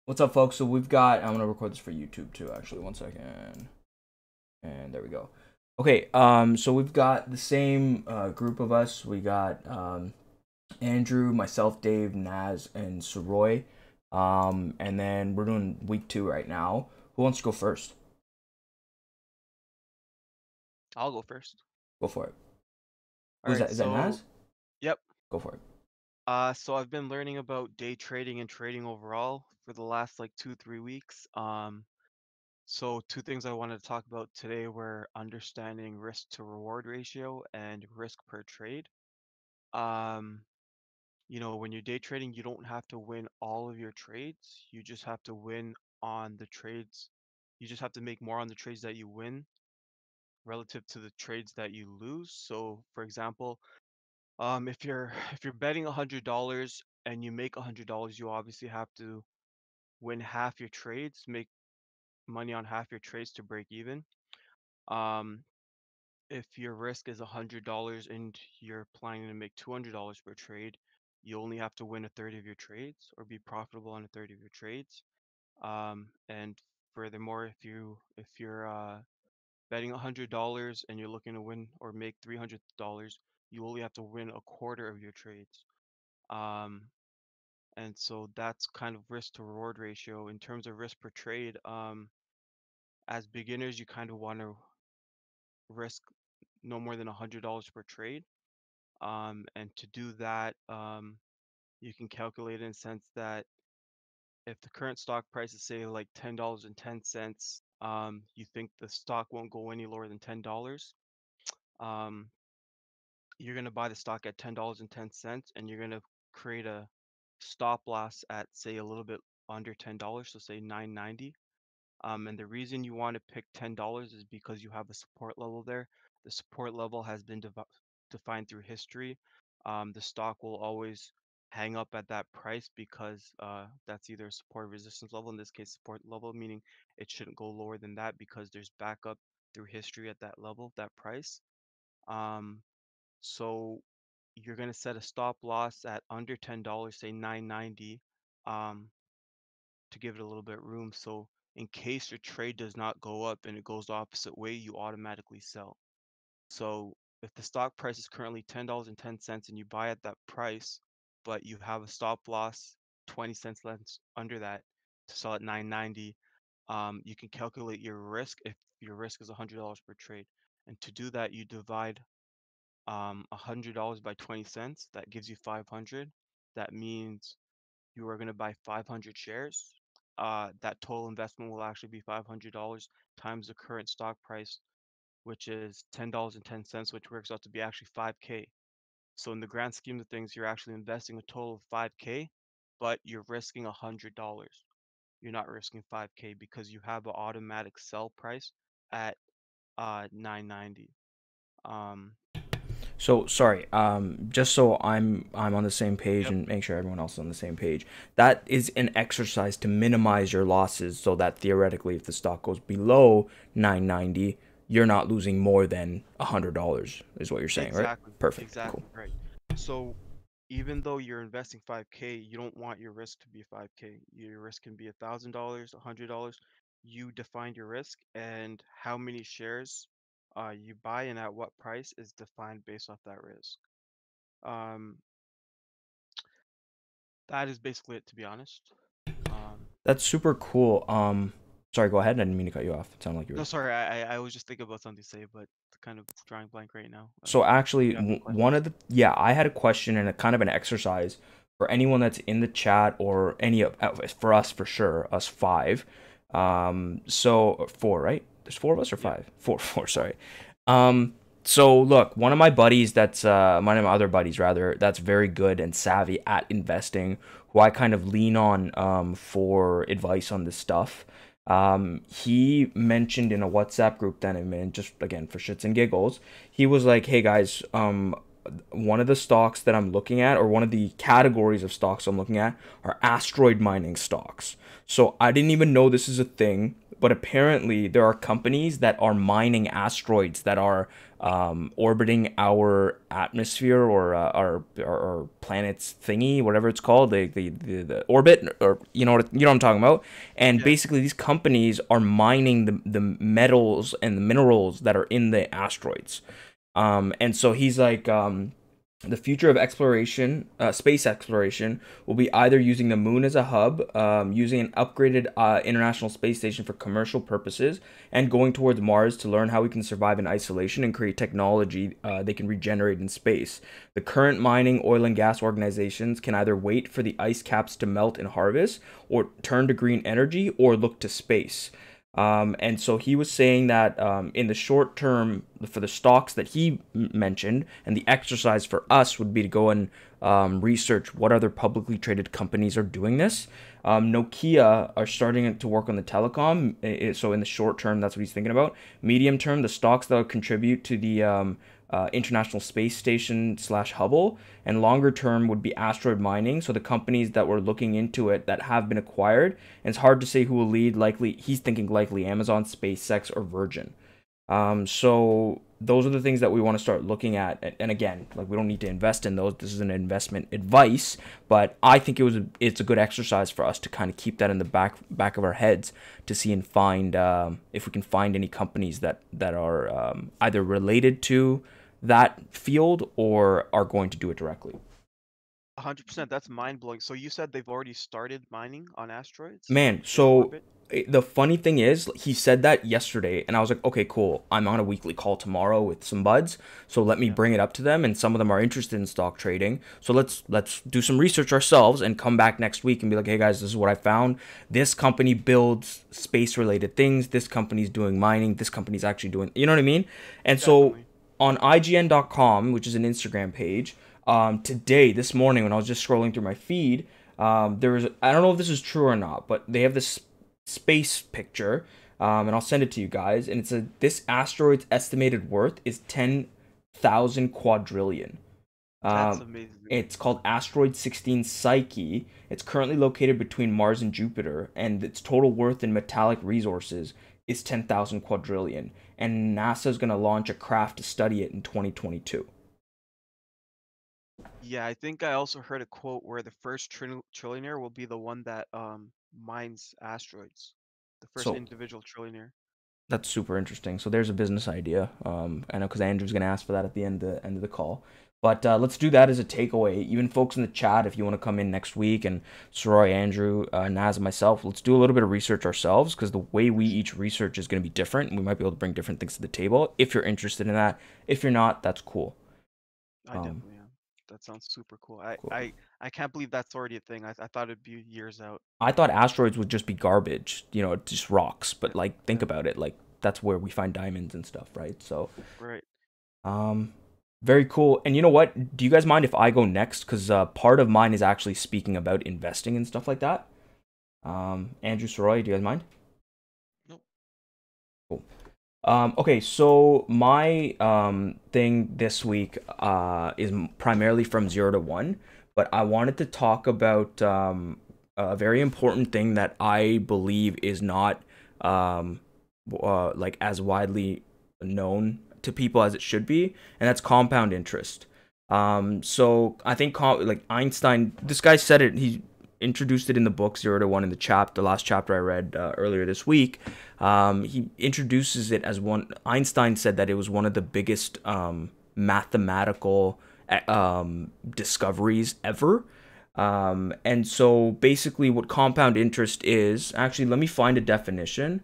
What's up, folks? So we've got. I'm gonna record this for YouTube too. Actually, one second. And there we go. Okay. So we've got the same group of us. We got Andrew, myself, Dave, Naz, and Soroy. And then we're doing week 2 right now. Who wants to go first? I'll go first. Go for it. All Who's right, that? Is that so Naz? yep. Go for it. So I've been learning about day trading and trading overall for the last like 2, 3 weeks. So two things I wanted to talk about today were understanding risk to reward ratio and risk per trade. Um, when you're day trading, you don't have to win all of your trades. You just have to win on the trades. You just have to make more on the trades that you win relative to the trades that you lose. So, for example, if you're betting $100 and you make $100, you obviously have to win half your trades, make money on half your trades to break even. Um, if your risk is $100 and you're planning to make $200 per trade, you only have to win a third of your trades or be profitable on a third of your trades. And furthermore, if you're betting $100 and you're looking to win or make $300, you only have to win a quarter of your trades. Um, and so that's kind of risk to reward ratio. In terms of risk per trade, as beginners, you kind of want to risk no more than $100 per trade. And to do that, you can calculate in a sense that if the current stock price is say like $10.10, you think the stock won't go any lower than $10. Um, you're going to buy the stock at $10.10 and you're going to create a stop loss at say a little bit under $10, so say 9.90. And the reason you want to pick $10 is because you have a support level there. The support level has been defined through history. The stock will always hang up at that price because that's either a support or resistance level. In this case, support level, meaning it shouldn't go lower than that because there's backup through history at that level, that price. Um, so you're going to set a stop loss at under $10, say 9.90. Um, to give it a little bit room. So in case your trade does not go up and it goes the opposite way, you automatically sell. So if the stock price is currently $10.10 and you buy at that price, but you have a stop loss 20 cents less under that to sell at 9.90, you can calculate your risk if your risk is $100 per trade. And to do that, you divide $100 by 20 cents. That gives you 500. That means you are going to buy 500 shares. That total investment will actually be $500 times the current stock price, which is $10.10, which works out to be actually 5K. So in the grand scheme of things, you're actually investing a total of 5K, but you're risking $100. You're not risking 5K because you have an automatic sell price at 9.90. Um, So sorry. Just so I'm on the same page yep, and make sure everyone else is on the same page. That is an exercise to minimize your losses, so that theoretically, if the stock goes below 990, you're not losing more than $100. Is what you're saying, right? exactly, Perfect. Cool. exactly right. So even though you're investing 5K, you don't want your risk to be 5K. Your risk can be $1,000, $100. You define your risk and how many shares you buy and at what price is defined based off that risk. Um, that is basically it, to be honest. Um, That's super cool. Sorry. Go ahead. I didn't mean to cut you off. It sounded like you no, were. sorry, I was just thinking about something to say, but kind of drawing blank right now. So If actually, you have any one questions. of the yeah, I had a question and a kind of an exercise for anyone that's in the chat or any of for us for sure, us five. So four, right? There's four of us or Yeah, five? Four, four. four. Sorry. So look, one of my buddies that's one of my other buddies rather that's very good and savvy at investing, who I kind of lean on for advice on this stuff. He mentioned in a WhatsApp group that I'm in, just again for shits and giggles, he was like, "Hey guys, one of the stocks that I'm looking at, or one of the categories of stocks I'm looking at, are asteroid mining stocks." So I didn't even know this is a thing. but apparently there are companies that are mining asteroids that are orbiting our atmosphere or our planet's thingy, whatever it's called, the orbit, or what I'm talking about. And Yeah. basically, these companies are mining the metals and the minerals that are in the asteroids. And so he's like, the future of exploration, space exploration, will be either using the moon as a hub, using an upgraded International Space Station for commercial purposes, and going towards Mars to learn how we can survive in isolation and create technology they can regenerate in space. The current mining, oil, and gas organizations can either wait for the ice caps to melt and harvest, or turn to green energy, or look to space. And so he was saying that in the short term, for the stocks that he mentioned, and the exercise for us would be to go and research what other publicly traded companies are doing this. Nokia are starting to work on the telecom. So in the short term, that's what he's thinking about. Medium term, the stocks that will contribute to the International Space Station slash Hubble, and longer term would be asteroid mining. So the companies that were looking into it that have been acquired, and it's hard to say who will lead. Likely, he's thinking likely Amazon, SpaceX, or Virgin. So those are the things that we want to start looking at. And again, like, we don't need to invest in those. This is an investment advice, but I think it's a good exercise for us to kind of keep that in the back of our heads to see and find if we can find any companies that are either related to that field or are going to do it directly. 100%. That's mind blowing. So you said they've already started mining on asteroids Man, in so orbit? the funny thing is, he said that yesterday, and I was like, okay, cool. I'm on a weekly call tomorrow with some buds, so let me Yeah. bring it up to them, and some of them are interested in stock trading. So let's do some research ourselves and come back next week and be like, hey guys, this is what I found. This company builds space related things. This company's doing mining. This company's actually doing, you know what I mean? And so Definitely. on IGN.com, which is an Instagram page, today, this morning, when I was just scrolling through my feed, there was, I don't know if this is true or not, but they have this space picture, and I'll send it to you guys. And it's this asteroid's estimated worth is 10,000 quadrillion. That's Um, amazing. it's called Asteroid 16 Psyche. It's currently located between Mars and Jupiter, and its total worth in metallic resources is 10,000 quadrillion. And NASA is going to launch a craft to study it in 2022. Yeah, I think I also heard a quote where the first trillionaire will be the one that mines asteroids. The first So individual trillionaire. that's super interesting. So there's a business idea. I know because Andrew's gonna ask for that at the end of the call. But let's do that as a takeaway. Even folks in the chat, if you want to come in next week, and Soroy, Andrew, Naz, and myself, let's do a little bit of research ourselves, because the way we each research is going to be different, and we might be able to bring different things to the table. If you're interested in that, if you're not, that's cool. I Um, definitely am. That sounds super cool. I cool. I I can't believe that's already a thing. I thought it'd be years out. I thought asteroids would just be garbage, just rocks. Yeah, But like, think yeah, about it. Like, that's where we find diamonds and stuff, right? So right. Um, very cool. And you know what? Do you guys mind if I go next? Because part of mine is actually speaking about investing and stuff like that. Andrew, Soroy, do you guys mind? Nope. Cool. Okay, so my thing this week is primarily from 0 to 1, but I wanted to talk about a very important thing that I believe is not um, like as widely known to people as it should be, and that's compound interest. So I think like Einstein, this guy said it. He introduced it in the book 0 to 1 in the last chapter I read earlier this week. He introduces it as one. Einstein said that it was one of the biggest mathematical discoveries ever. And so basically, what compound interest is, actually, let me find a definition.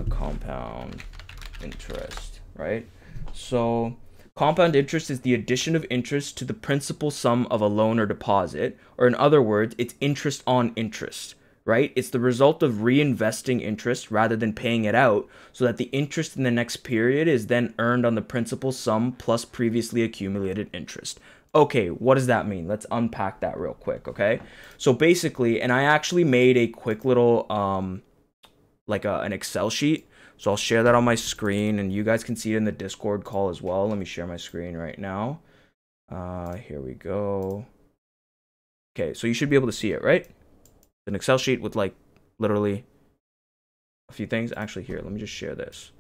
Compound interest, right? So compound interest is the addition of interest to the principal sum of a loan or deposit, or in other words, it's interest on interest, right? It's the result of reinvesting interest rather than paying it out, so that the interest in the next period is then earned on the principal sum plus previously accumulated interest. Okay, what does that mean? Let's unpack that real quick, okay? So basically, and I actually made a quick little like an Excel sheet. So I'll share that on my screen, and you guys can see it in the Discord call as well. Let me share my screen right now. Here we go. Okay, so you should be able to see it, right? An Excel sheet with like literally a few things. Actually, here, let me just share this.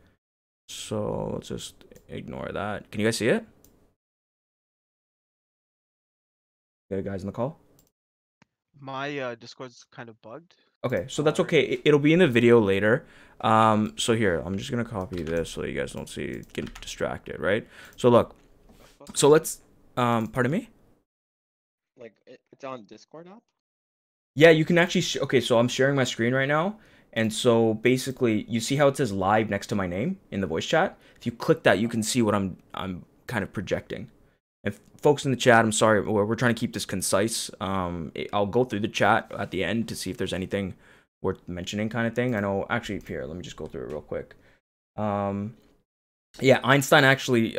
So let's just ignore that. Can you guys see it? Okay, guys in the call? My Discord's kind of bugged. Okay, so that's okay. It'll be in the video later. So here, I'm just gonna copy this so you guys don't see get distracted, right? So look, so let's pardon me? Like it's on Discord app? Yeah, you can actually okay, so I'm sharing my screen right now. And so basically, you see how it says live next to my name in the voice chat? If you click that, you can see what I'm kind of projecting. And folks in the chat, I'm sorry, we're trying to keep this concise. I'll go through the chat at the end to see if there's anything worth mentioning kind of thing. I know, actually, here, let me just go through it real quick. Yeah, Einstein actually,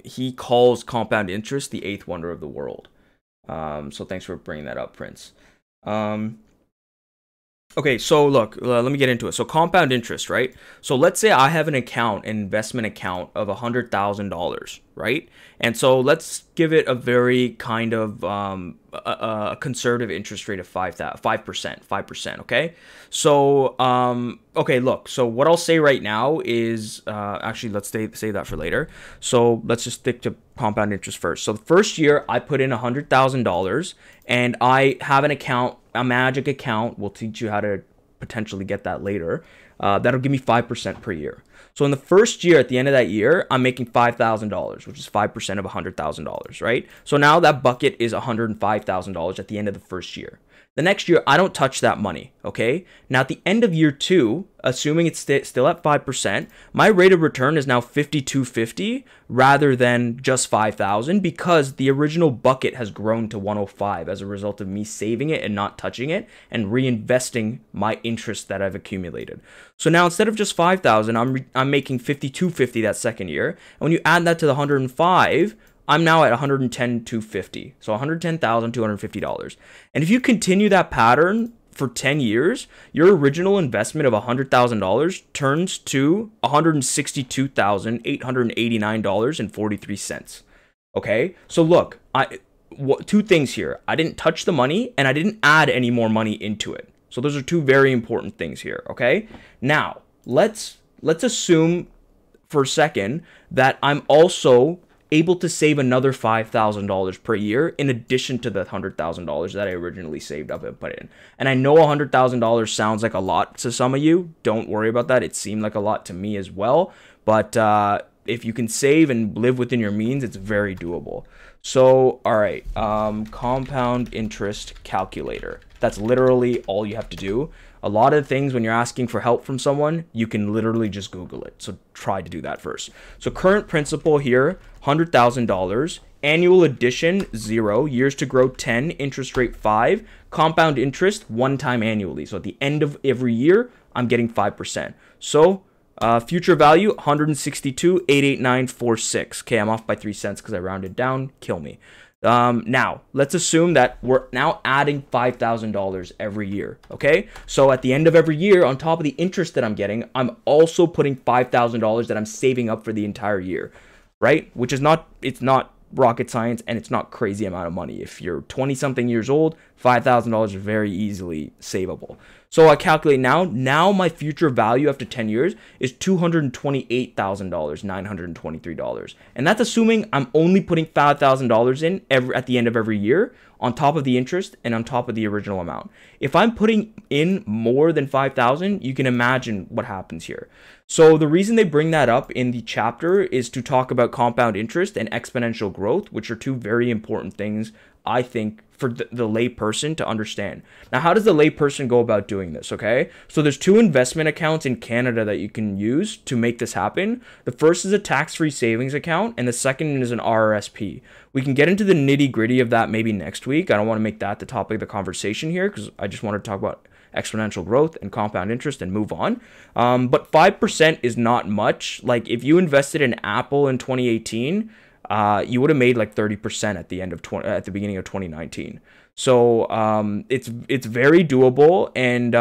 he calls compound interest the eighth wonder of the world. So thanks for bringing that up, Prince. Okay, so look, let me get into it. So compound interest, right? So let's say I have an account, an investment account of $100,000, right? And so let's give it a very kind of a conservative interest rate of 5%, okay? So okay, look. So what I'll say right now is actually let's save that for later. So let's just stick to compound interest first. So the first year I put in $100,000 and I have an account, a magic account. We'll teach you how to potentially get that later. That'll give me 5% per year. So in the first year, at the end of that year, I'm making $5,000, which is 5% of $100,000, right? So now that bucket is $105,000 at the end of the first year. The next year, I don't touch that money, okay? Now, at the end of year 2, assuming it's still at 5%, my rate of return is now $5,250 rather than just $5,000 because the original bucket has grown to $105 as a result of me saving it and not touching it and reinvesting my interest that I've accumulated. So now, instead of just $5,000, I'm making $5,250 that second year. And when you add that to the $105, I'm now at $110,250, so $110,250. And if you continue that pattern for 10 years, your original investment of $100,000 turns to $162,889.43. Okay, so look, two things here. I didn't touch the money, and I didn't add any more money into it. So those are two very important things here. Okay, now let's assume for a second that I'm also able to save another $5,000 per year in addition to the $100,000 that I originally saved up and put in. And I know $100,000 sounds like a lot to some of you. Don't worry about that. It seemed like a lot to me as well. But if you can save and live within your means, it's very doable. So, all right, compound interest calculator. That's literally all you have to do. A lot of things, when you're asking for help from someone, you can literally just Google it. So try to do that first. So current principal here, $100,000. Annual addition, 0. Years to grow, 10. Interest rate, 5. Compound interest, 1 time annually. So at the end of every year, I'm getting 5%. So future value, $162,889.46. Okay, I'm off by 3 cents because I rounded down. Kill me. Now, let's assume that we're now adding $5,000 every year, okay? So at the end of every year, on top of the interest that I'm getting, I'm also putting $5,000 that I'm saving up for the entire year, right? Which is not, it's not rocket science, and it's not crazy amount of money. If you're 20-something years old, $5,000 is very easily savable. So I calculate now my future value after 10 years is $228,923. And that's assuming I'm only putting $5,000 in at the end of every year on top of the interest and on top of the original amount. If I'm putting in more than $5,000, you can imagine what happens here. So the reason they bring that up in the chapter is to talk about compound interest and exponential growth, which are two very important things, I think, for the lay person to understand. Now, how does the lay person go about doing this, okay? So there's 2 investment accounts in Canada that you can use to make this happen. The first is a tax-free savings account, and the second is an RRSP. We can get into the nitty-gritty of that maybe next week. I don't want to make that the topic of the conversation here because I just want to talk about exponential growth and compound interest and move on. But 5% is not much. Like if you invested in Apple in 2018, you would have made like 30% at the end of at the beginning of 2019. So it's very doable, and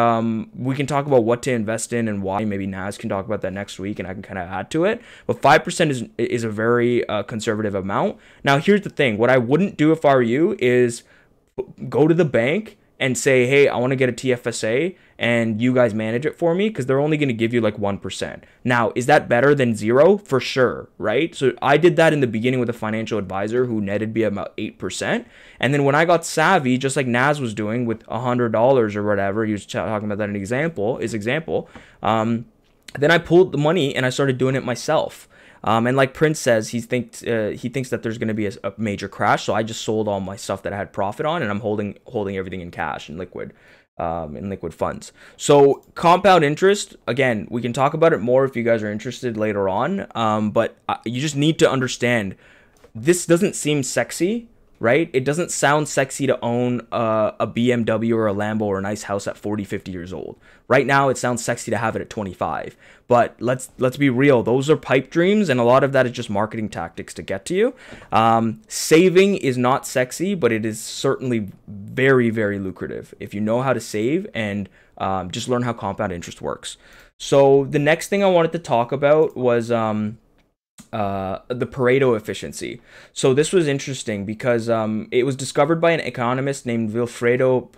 we can talk about what to invest in and why. Maybe Naz can talk about that next week, and I can kind of add to it. But 5% is a very conservative amount. Now, here's the thing: what I wouldn't do if I were you is go to the bank and say, hey, I want to get a TFSA and you guys manage it for me, because they're only going to give you like 1%. Now, is that better than zero? For sure, right? So I did that in the beginning with a financial advisor who netted me about 8%. And then when I got savvy, just like Naz was doing with $100 or whatever, he was talking about that in example, then I pulled the money and I started doing it myself. And like Prince says, he thinks that there's going to be a major crash. So I just sold all my stuff that I had profit on, and I'm holding everything in cash and liquid funds. So compound interest, again, we can talk about it more if you guys are interested later on. But you just need to understand, this doesn't seem sexy, right? It doesn't sound sexy to own a BMW or a Lambo or a nice house at 40, 50 years old. Right now, it sounds sexy to have it at 25. But let's be real. Those are pipe dreams, and a lot of that is just marketing tactics to get to you. Saving is not sexy, but it is certainly very, very lucrative if you know how to save and just learn how compound interest works. So the next thing I wanted to talk about was the Pareto efficiency. So this was interesting because it was discovered by an economist named Vilfredo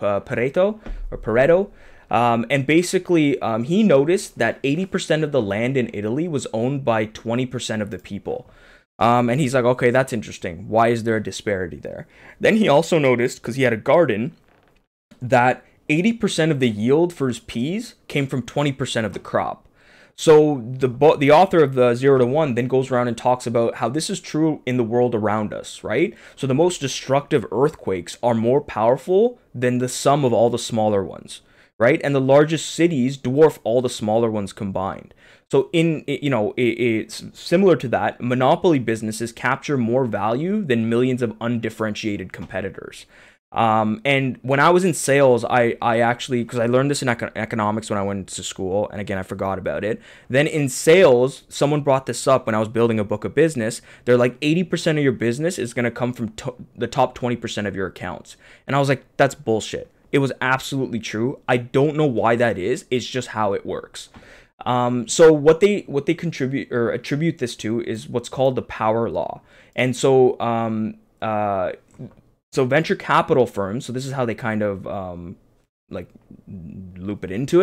Pareto. And basically, he noticed that 80% of the land in Italy was owned by 20% of the people. And he's like, okay, that's interesting. Why is there a disparity there? Then he also noticed, because he had a garden, that 80% of the yield for his peas came from 20% of the crop. So the author of the 0 to 1 then goes around and talks about how this is true in the world around us, right? So the most destructive earthquakes are more powerful than the sum of all the smaller ones, right? And the largest cities dwarf all the smaller ones combined. So it's similar to that. Monopoly businesses capture more value than millions of undifferentiated competitors. And when I was in sales, I actually, because I learned this in economics when I went to school, and again, I forgot about it. Then in sales, someone brought this up when I was building a book of business. They're like, 80% of your business is going to come from the top 20% of your accounts. And I was like, that's bullshit. It was absolutely true. I don't know why that is. It's just how it works. So what they contribute or attribute this to is what's called the power law. And so, so venture capital firms, so this is how they kind of like loop it into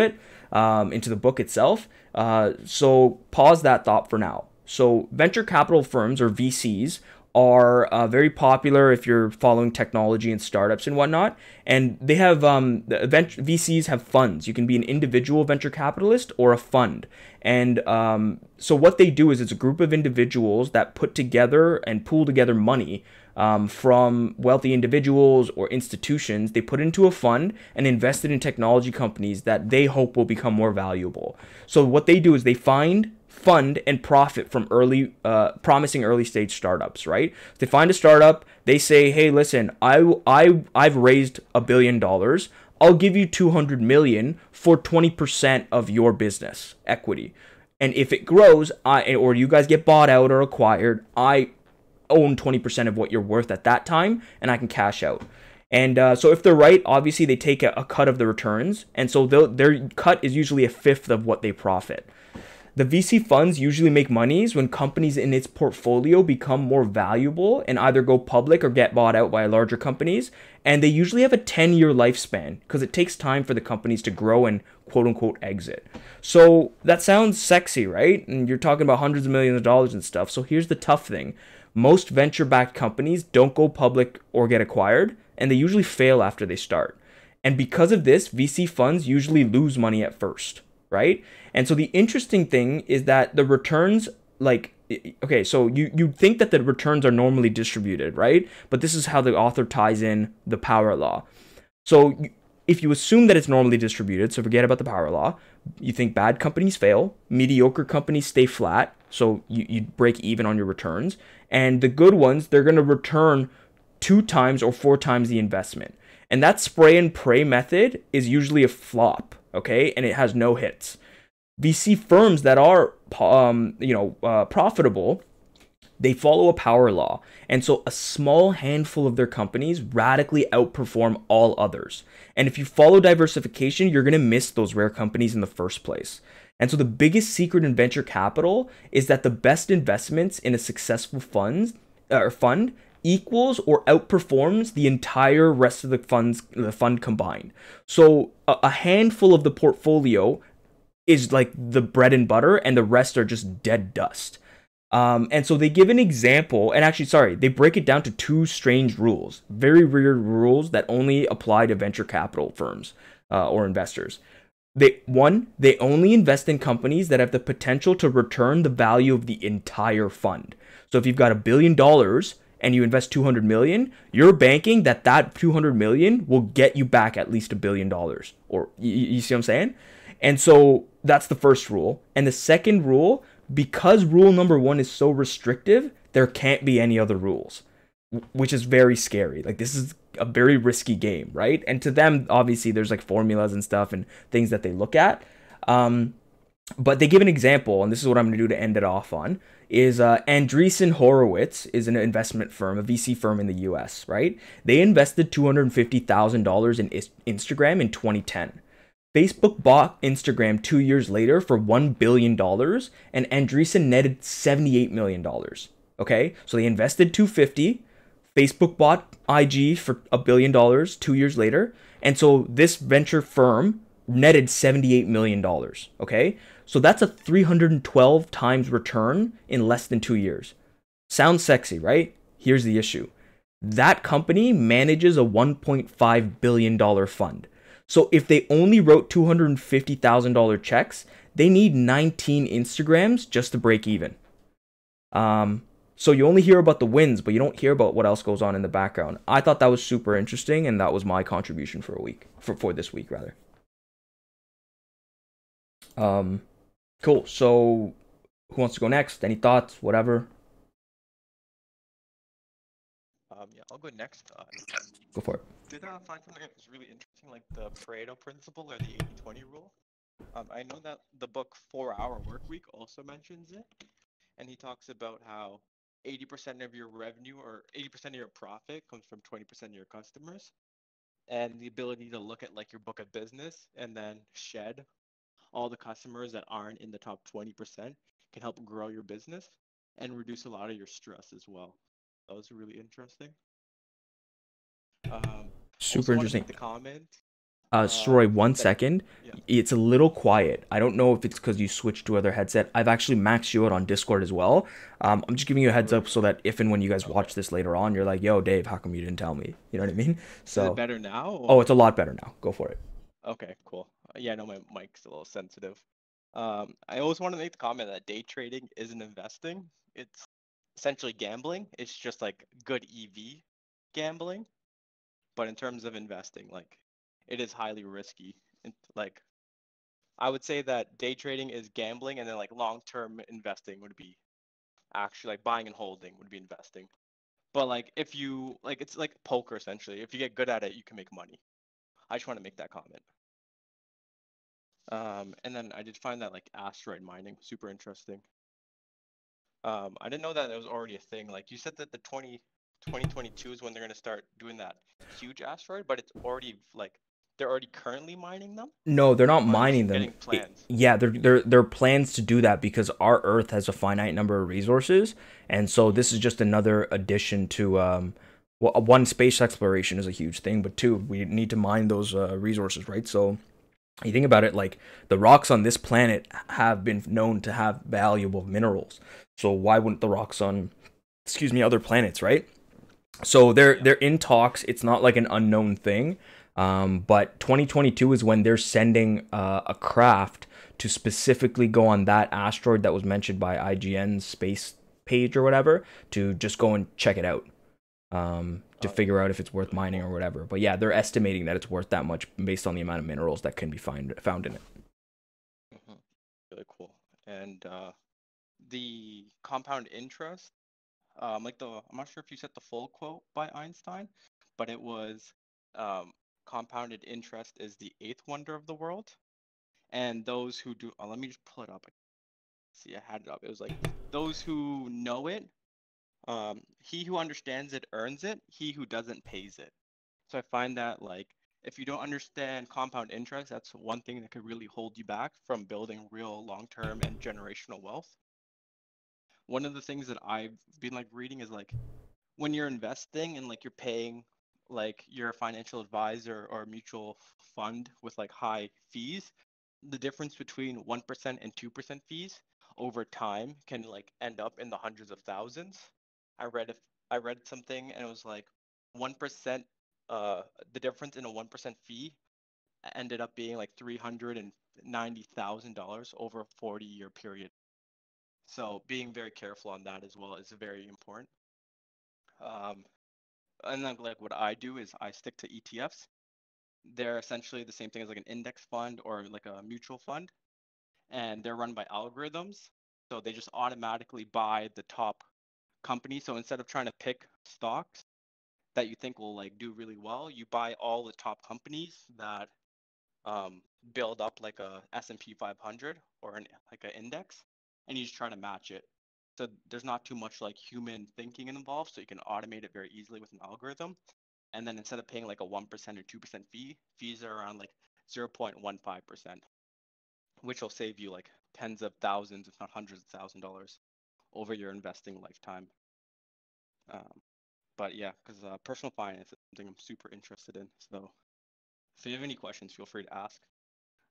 the book itself. So pause that thought for now. So venture capital firms, or VCs, are very popular if you're following technology and startups and whatnot. And they have VCs have funds. You can be an individual venture capitalist or a fund. And so what they do is it's a group of individuals that put together and pool together money from wealthy individuals or institutions. They put into a fund and invest it in technology companies that they hope will become more valuable. So what they do is they fund and profit from promising early stage startups, right? They find a startup, they say, hey, listen, I've raised $1 billion. I'll give you 200 million for 20% of your business equity. And if it grows, or you guys get bought out or acquired, I own 20% of what you're worth at that time, and I can cash out. And so if they're right, obviously they take a cut of the returns. And so their cut is usually a fifth of what they profit. The VC funds usually make monies when companies in its portfolio become more valuable and either go public or get bought out by larger companies. And they usually have a 10-year lifespan because it takes time for the companies to grow and quote unquote exit. So that sounds sexy, right? And you're talking about hundreds of millions of dollars and stuff. So here's the tough thing. Most venture-backed companies don't go public or get acquired, and they usually fail after they start. And because of this, VC funds usually lose money at first, right? And so the interesting thing is that the returns, like, okay, so you think that the returns are normally distributed, right? But this is how the author ties in the power law. So if you assume that it's normally distributed, so forget about the power law, you think bad companies fail, mediocre companies stay flat, so you break even on your returns, and the good ones, they're going to return 2 times or 4 times the investment. And that spray and pray method is usually a flop, okay? And it has no hits. VC firms that are profitable, they follow a power law. And so a small handful of their companies radically outperform all others. And if you follow diversification, you're going to miss those rare companies in the first place. And so the biggest secret in venture capital is that the best investments in a successful fund equals or outperforms the entire rest of the fund combined. So a handful of the portfolio is like the bread and butter, and the rest are just dead dust. And so they give an example, and actually, sorry, they break it down to two strange rules, very weird rules that only apply to venture capital firms or investors. They only invest in companies that have the potential to return the value of the entire fund. So if you've got $1 billion and you invest 200 million, you're banking that 200 million will get you back at least $1 billion. Or you see what I'm saying? And so that's the first rule. And the second rule, because rule number one is so restrictive, there can't be any other rules, which is very scary. Like, this is a very risky game, right? And to them, obviously, there's like formulas and stuff and things that they look at. But they give an example, and this is what I'm going to do to end it off on, is Andreessen Horowitz is an investment firm, a VC firm in the US, right? They invested $250,000 in Instagram in 2010. Facebook bought Instagram 2 years later for $1 billion, and Andreessen netted $78 million. Okay, so they invested $250. Facebook bought IG for $1 billion 2 years later, and so this venture firm netted $78 million. Okay, so that's a 312 times return in less than 2 years. Sounds sexy, right? Here's the issue. That company manages a $1.5 billion fund. So if they only wrote $250,000 checks, they need 19 Instagrams just to break even. So you only hear about the wins, but you don't hear about what else goes on in the background. I thought that was super interesting, and that was my contribution for this week rather. Cool. So who wants to go next? Any thoughts? Whatever. Yeah, I'll go next. Go for it. Did I find something that was really interesting, like the Pareto principle or the 80-20 rule? I know that the book 4-Hour Workweek also mentions it, and he talks about how 80% of your revenue or 80% of your profit comes from 20% of your customers, and the ability to look at like your book of business and then shed all the customers that aren't in the top 20% can help grow your business and reduce a lot of your stress as well. That was really interesting. Super interesting. The comment. Soroy, 1 second. Yeah. It's a little quiet. I don't know if it's because you switched to other headset. I've actually maxed you out on Discord as well. I'm just giving you a heads up so that if and when you guys watch this later on, you're like, yo, Dave, how come you didn't tell me? You know what I mean? So. Is it better now? Or? Oh, it's a lot better now. Go for it. Okay, cool. Yeah, I know my mic's a little sensitive. I always want to make the comment that day trading isn't investing. It's essentially gambling. It's just like good EV gambling. But in terms of investing, like, it is highly risky. And like, I would say that day trading is gambling, and then like long-term investing would be actually like buying and holding would be investing. But like, if you like, it's like poker essentially. If you get good at it, you can make money. I just want to make that comment. And then I did find that like asteroid mining super interesting. I didn't know that it was already a thing. Like, you said that the 2022 is when they're gonna start doing that huge asteroid, but it's already like they're already currently mining them. No, they're not Or mining just them. getting plans? Yeah, there are plans to do that because our Earth has a finite number of resources, and so this is just another addition to well, one, space exploration is a huge thing, but two, we need to mine those resources, right? So you think about it, like, the rocks on this planet have been known to have valuable minerals. So why wouldn't the rocks on, other planets, right? So they're in talks. It's not like an unknown thing. But 2022 is when they're sending a craft to specifically go on that asteroid that was mentioned by IGN's space page or whatever, to just go and check it out, to figure out if it's worth mining or whatever. But yeah, they're estimating that it's worth that much based on the amount of minerals that can be found in it. Mm-hmm. Really cool. And the compound interest, I'm not sure if you said the full quote by Einstein, but it was compounded interest is the eighth wonder of the world. And those who do, let me just pull it up. See, I had it up. It was like, those who know it, he who understands it earns it, he who doesn't pays it. So I find that, like, if you don't understand compound interest, that's one thing that could really hold you back from building real long-term and generational wealth. One of the things that I've been like reading is like, when you're investing and like you're paying like your financial advisor or mutual fund with like high fees, the difference between 1% and 2% fees over time can like end up in the hundreds of thousands. I read if I read something and it was like 1% uh the difference in a 1% fee ended up being like $390,000 over a 40-year period. So being very careful on that as well is very important. Um, and then like what I do is I stick to ETFs. They're essentially the same thing as like an index fund or like a mutual fund, and they're run by algorithms. So they just automatically buy the top companies. So instead of trying to pick stocks that you think will like do really well, you buy all the top companies that um, build up like a S&P 500 or like an index, and you just try to match it. So there's not too much like human thinking involved, so you can automate it very easily with an algorithm. And then instead of paying like a 1% or 2% fee, fees are around like 0.15%, which will save you like tens of thousands, if not hundreds of $1,000s over your investing lifetime. Um, but yeah, because personal finance is something I'm super interested in. So if you have any questions, feel free to ask.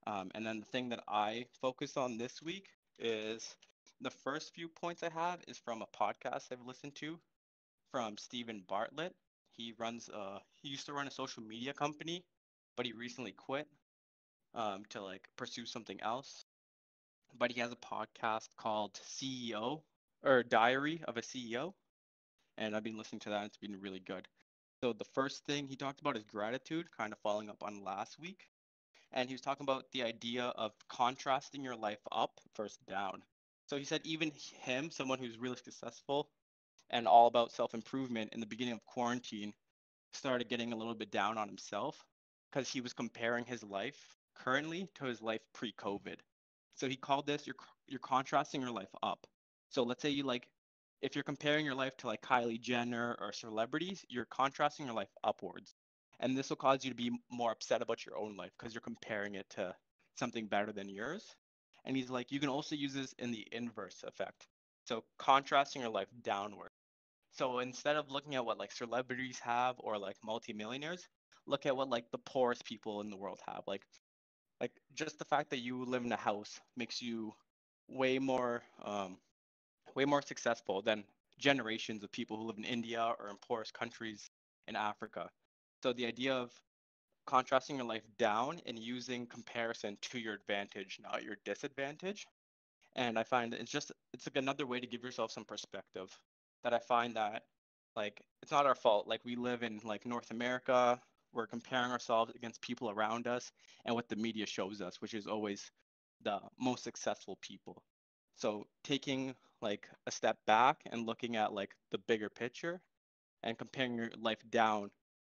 And then the thing that I focused on this week is the first few points I have is from a podcast I've listened to from Stephen Bartlett. He used to run a social media company, but he recently quit to like pursue something else. But he has a podcast called CEO or Diary of a CEO, and I've been listening to that. And it's been really good. So the first thing he talked about is gratitude, kind of following up on last week. And he was talking about the idea of contrasting your life up versus down. So he said even him, someone who's really successful and all about self-improvement in the beginning of quarantine, started getting a little bit down on himself because he was comparing his life currently to his life pre-COVID. So he called this you're contrasting your life up. So let's say you like if you're comparing your life to like Kylie Jenner or celebrities, you're contrasting your life upwards. And this will cause you to be more upset about your own life because you're comparing it to something better than yours. And he's like, you can also use this in the inverse effect. So contrasting your life downward. So instead of looking at what like celebrities have or like multimillionaires, look at what like the poorest people in the world have. Like just the fact that you live in a house makes you way more way more successful than generations of people who live in India or in poorest countries in Africa. So the idea of contrasting your life down and using comparison to your advantage, not your disadvantage. And I find it's like another way to give yourself some perspective that I find that like it's not our fault. Like we live in like North America, we're comparing ourselves against people around us and what the media shows us, which is always the most successful people. So taking like a step back and looking at like the bigger picture and comparing your life down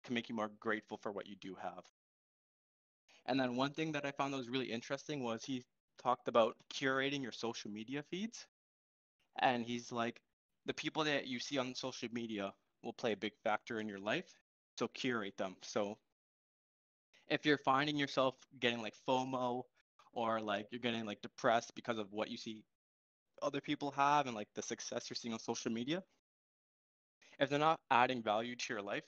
can make you more grateful for what you do have. And then one thing that I found that was really interesting was he talked about curating your social media feeds. And he's like, the people that you see on social media will play a big factor in your life. So curate them. So if you're finding yourself getting like FOMO or like you're getting like depressed because of what you see other people have and like the success you're seeing on social media, if they're not adding value to your life,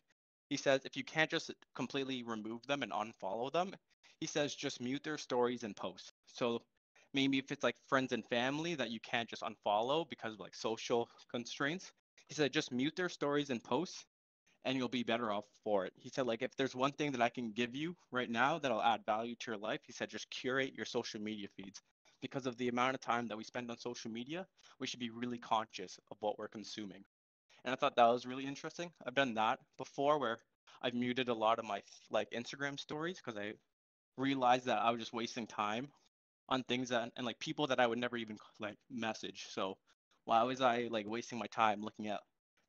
he says if you can't just completely remove them and unfollow them, he says just mute their stories and posts. So maybe if it's like friends and family that you can't just unfollow because of like social constraints, he said just mute their stories and posts and you'll be better off for it. He said like if there's one thing that I can give you right now that'll add value to your life, he said just curate your social media feeds. Because of the amount of time that we spend on social media, we should be really conscious of what we're consuming. And I thought that was really interesting. I've done that before where I've muted a lot of my like Instagram stories because I realized that I was just wasting time on things that and like people that I would never even like message. So why was I like wasting my time looking at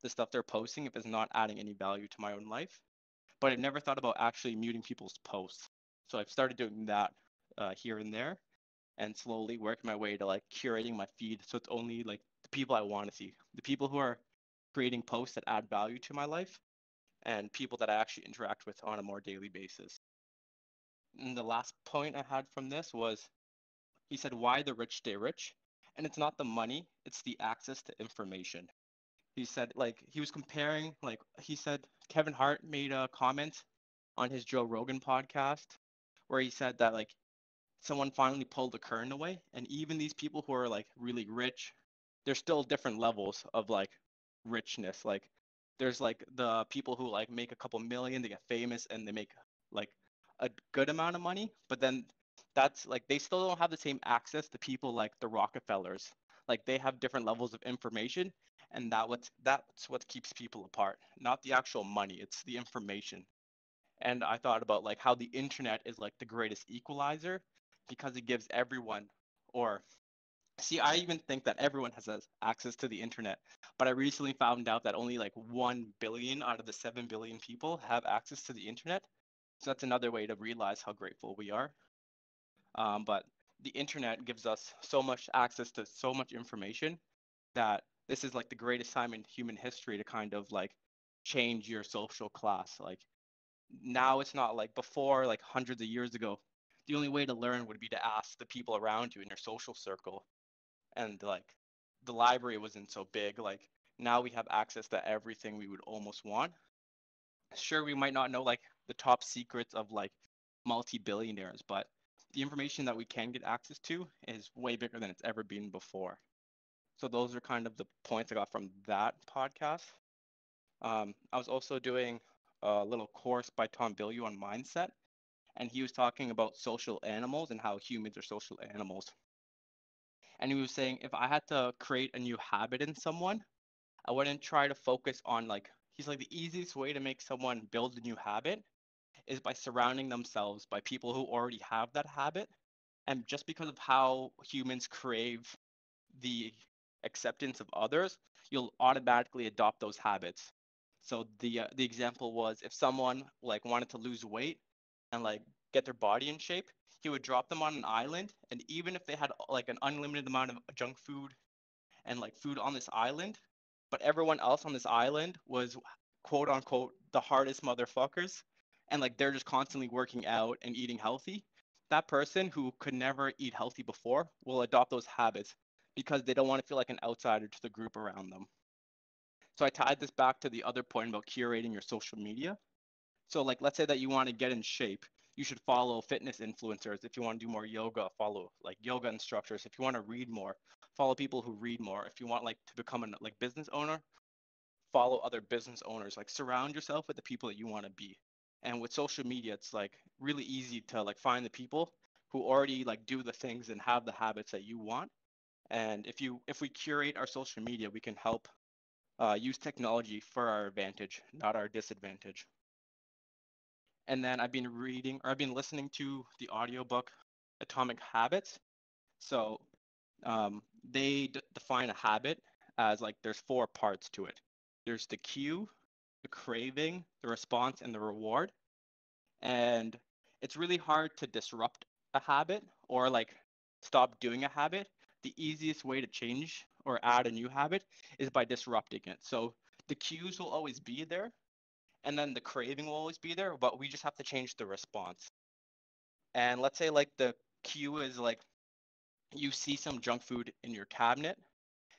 the stuff they're posting if it's not adding any value to my own life? But I've never thought about actually muting people's posts. So I've started doing that here and there and slowly working my way to like curating my feed so it's only like the people I want to see, the people who are creating posts that add value to my life and people that I actually interact with on a more daily basis. And the last point I had from this was he said, why the rich stay rich? And it's not the money, it's the access to information. He said like he was comparing like he said Kevin Hart made a comment on his Joe Rogan podcast where he said that like someone finally pulled the curtain away, and even these people who are like really rich, there's still different levels of like richness. Like there's like the people who like make a couple million, they get famous and they make like a good amount of money, but then that's like they still don't have the same access to people like the Rockefellers. Like they have different levels of information, and that's what keeps people apart. Not the actual money, it's the information. And I thought about like how the internet is like the greatest equalizer because it gives everyone, or see, I even think that everyone has access to the internet, but I recently found out that only like 1 billion out of the 7 billion people have access to the internet. So that's another way to realize how grateful we are. But the internet gives us so much access to so much information that this is like the greatest time in human history to kind of like change your social class. Like now it's not like before, like hundreds of years ago. The only way to learn would be to ask the people around you in your social circle. And like the library wasn't so big. Like now we have access to everything we would almost want. Sure, we might not know like the top secrets of like multi-billionaires, but the information that we can get access to is way bigger than it's ever been before. So those are kind of the points I got from that podcast. I was also doing a little course by Tom Bilyeu on mindset, and he was talking about social animals and how humans are social animals. And he was saying if I had to create a new habit in someone, I wouldn't try to focus on like he's like the easiest way to make someone build a new habit is by surrounding themselves by people who already have that habit. And just because of how humans crave the acceptance of others, you'll automatically adopt those habits. So the example was if someone like wanted to lose weight and like get their body in shape, he would drop them on an island, and even if they had like an unlimited amount of junk food and like food on this island, but everyone else on this island was quote unquote the hardest motherfuckers, and like they're just constantly working out and eating healthy. That person who could never eat healthy before will adopt those habits because they don't want to feel like an outsider to the group around them. So I tied this back to the other point about curating your social media. So like let's say that you want to get in shape, you should follow fitness influencers. If you want to do more yoga, follow like yoga instructors. If you want to read more, follow people who read more. If you want like to become a like business owner, follow other business owners. Like surround yourself with the people that you want to be. And with social media, it's like really easy to like find the people who already like do the things and have the habits that you want. And if we curate our social media, we can help use technology for our advantage, not our disadvantage. And then I've been listening to the audiobook Atomic Habits. So they define a habit as like there's four parts to it. There's the cue, the craving, the response, and the reward. And it's really hard to disrupt a habit or like stop doing a habit. The easiest way to change or add a new habit is by disrupting it. So the cues will always be there, and then the craving will always be there, but we just have to change the response. And let's say like the cue is like you see some junk food in your cabinet,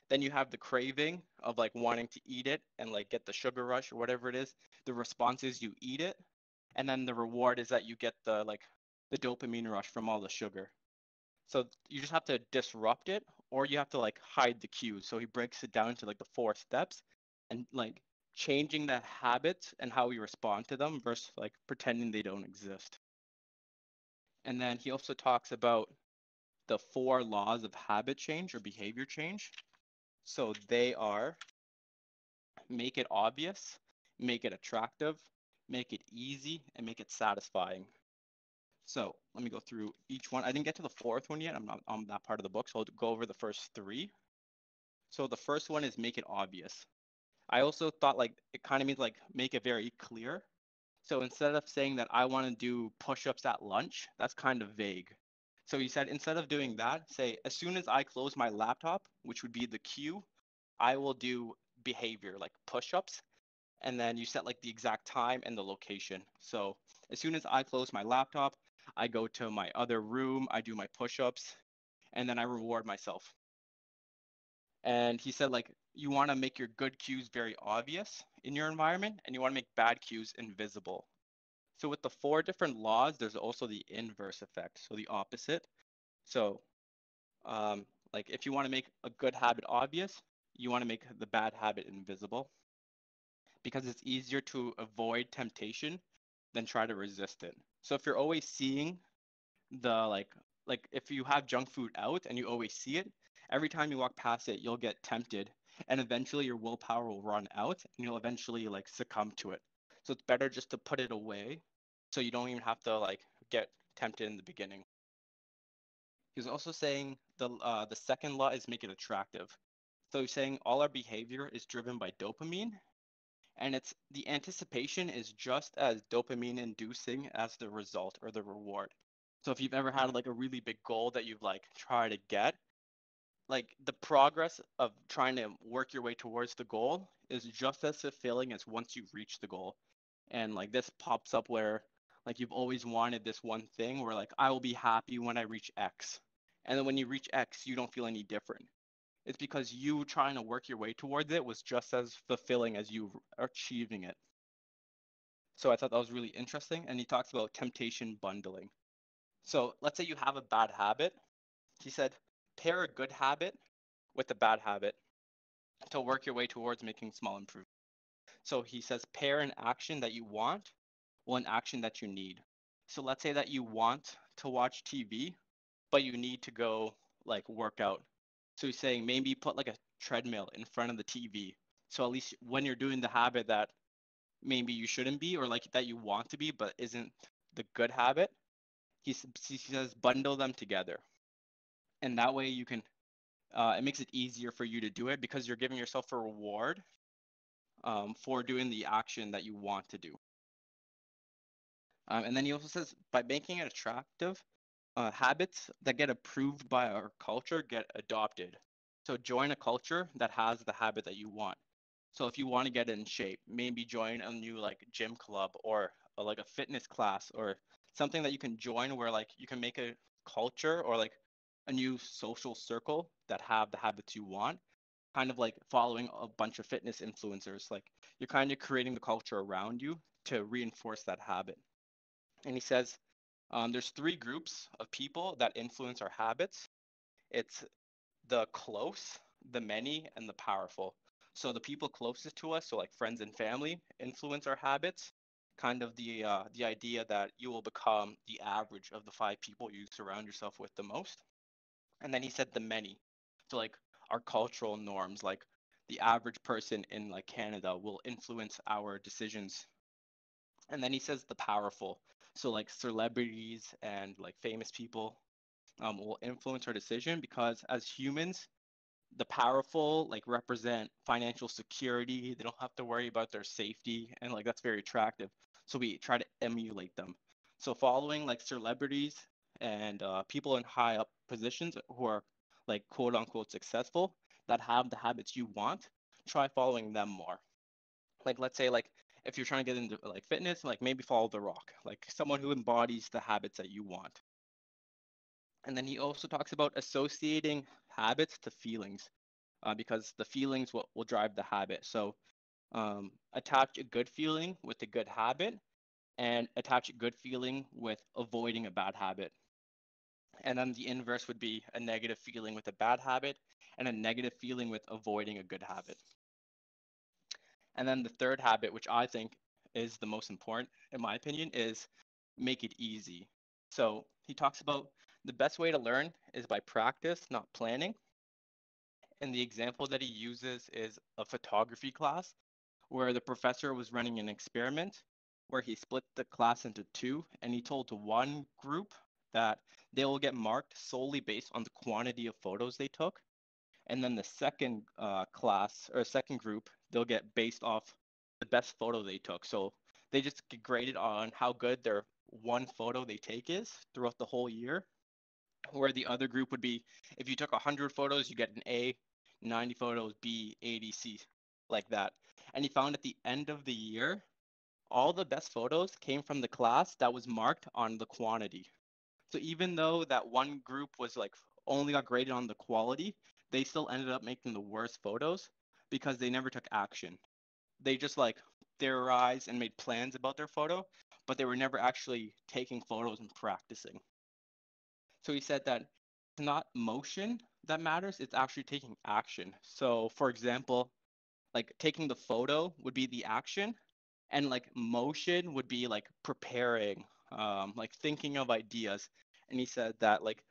then you have the craving of like wanting to eat it and like get the sugar rush or whatever it is. The response is you eat it, and then the reward is that you get the like the dopamine rush from all the sugar. So you just have to disrupt it, or you have to like hide the cues. So he breaks it down to like the four steps, and like changing the habits and how we respond to them versus like pretending they don't exist. And then he also talks about the four laws of habit change or behavior change. So they are make it obvious, make it attractive, make it easy, and make it satisfying. So let me go through each one. I didn't get to the fourth one yet. I'm not on that part of the book, so I'll go over the first three. So the first one is make it obvious. I also thought like it kind of means like make it very clear. So instead of saying that I want to do push-ups at lunch, that's kind of vague. So you said instead of doing that, say as soon as I close my laptop, which would be the cue, I will do behavior like push-ups, and then you set like the exact time and the location. So as soon as I close my laptop, I go to my other room, I do my push-ups, and then I reward myself. And he said like you want to make your good cues very obvious in your environment, and you want to make bad cues invisible. So with the four different laws, there's also the inverse effect, so the opposite. So um, like if you want to make a good habit obvious, you want to make the bad habit invisible, because it's easier to avoid temptation than try to resist it. So if you're always seeing the like if you have junk food out and you always see it, every time you walk past it, you'll get tempted, and eventually your willpower will run out and you'll eventually like succumb to it. So it's better just to put it away so you don't even have to like get tempted in the beginning. He was also saying the second law is make it attractive. So he's saying all our behavior is driven by dopamine, and it's the anticipation is just as dopamine inducing as the result or the reward. So if you've ever had like a really big goal that you've like tried to get, like the progress of trying to work your way towards the goal is just as fulfilling as once you reach the goal. And like this pops up where like you've always wanted this one thing where like I will be happy when I reach X. And then when you reach X, you don't feel any different. It's because you trying to work your way towards it was just as fulfilling as you achieving it. So I thought that was really interesting. And he talks about temptation bundling. So let's say you have a bad habit. He said, pair a good habit with a bad habit to work your way towards making small improvements. So he says, pair an action that you want with an action that you need. So let's say that you want to watch TV, but you need to go like work out. So he's saying maybe put like a treadmill in front of the TV. So at least when you're doing the habit that maybe you shouldn't be or like that you want to be but isn't the good habit, he says bundle them together. And that way you can it makes it easier for you to do it because you're giving yourself a reward for doing the action that you want to do. And then he also says by making it attractive, habits that get approved by our culture get adopted. So join a culture that has the habit that you want. So if you want to get in shape, maybe join a new like gym club or like a fitness class or something that you can join where like you can make a culture or like a new social circle that have the habits you want, kind of like following a bunch of fitness influencers. Like you're kind of creating the culture around you to reinforce that habit. And he says there's three groups of people that influence our habits. It's the close, the many, and the powerful. So the people closest to us, so like friends and family, influence our habits. Kind of the idea that you will become the average of the five people you surround yourself with the most. And then he said the many. So like our cultural norms, like the average person in like Canada will influence our decisions. And then he says the powerful. So like celebrities and like famous people will influence our decision because as humans, the powerful like represent financial security. They don't have to worry about their safety, and like that's very attractive. So we try to emulate them. So following like celebrities and people in high up positions who are like quote unquote successful that have the habits you want, try following them more. Like let's say like if you're trying to get into like fitness, like maybe follow The Rock, like someone who embodies the habits that you want. And then he also talks about associating habits to feelings because the feelings will drive the habit. So attach a good feeling with a good habit and attach a good feeling with avoiding a bad habit. And then the inverse would be a negative feeling with a bad habit and a negative feeling with avoiding a good habit. And then the third habit, which I think is the most important, in my opinion, is make it easy. So he talks about the best way to learn is by practice, not planning. And the example that he uses is a photography class where the professor was running an experiment where he split the class into two and he told one group that they will get marked solely based on the quantity of photos they took. And then the second class or second group, they'll get based off the best photo they took. So they just get graded on how good their one photo they take is throughout the whole year. Where the other group would be if you took 100 photos, you get an A, 90 photos, B, 80, C, like that. And he found at the end of the year, all the best photos came from the class that was marked on the quantity. So even though that one group was like only got graded on the quality, they still ended up making the worst photos because they never took action. They just like theorized and made plans about their photo, but they were never actually taking photos and practicing. So he said that it's not motion that matters, it's actually taking action. So for example, like taking the photo would be the action, and like motion would be like preparing, like thinking of ideas. And he said that like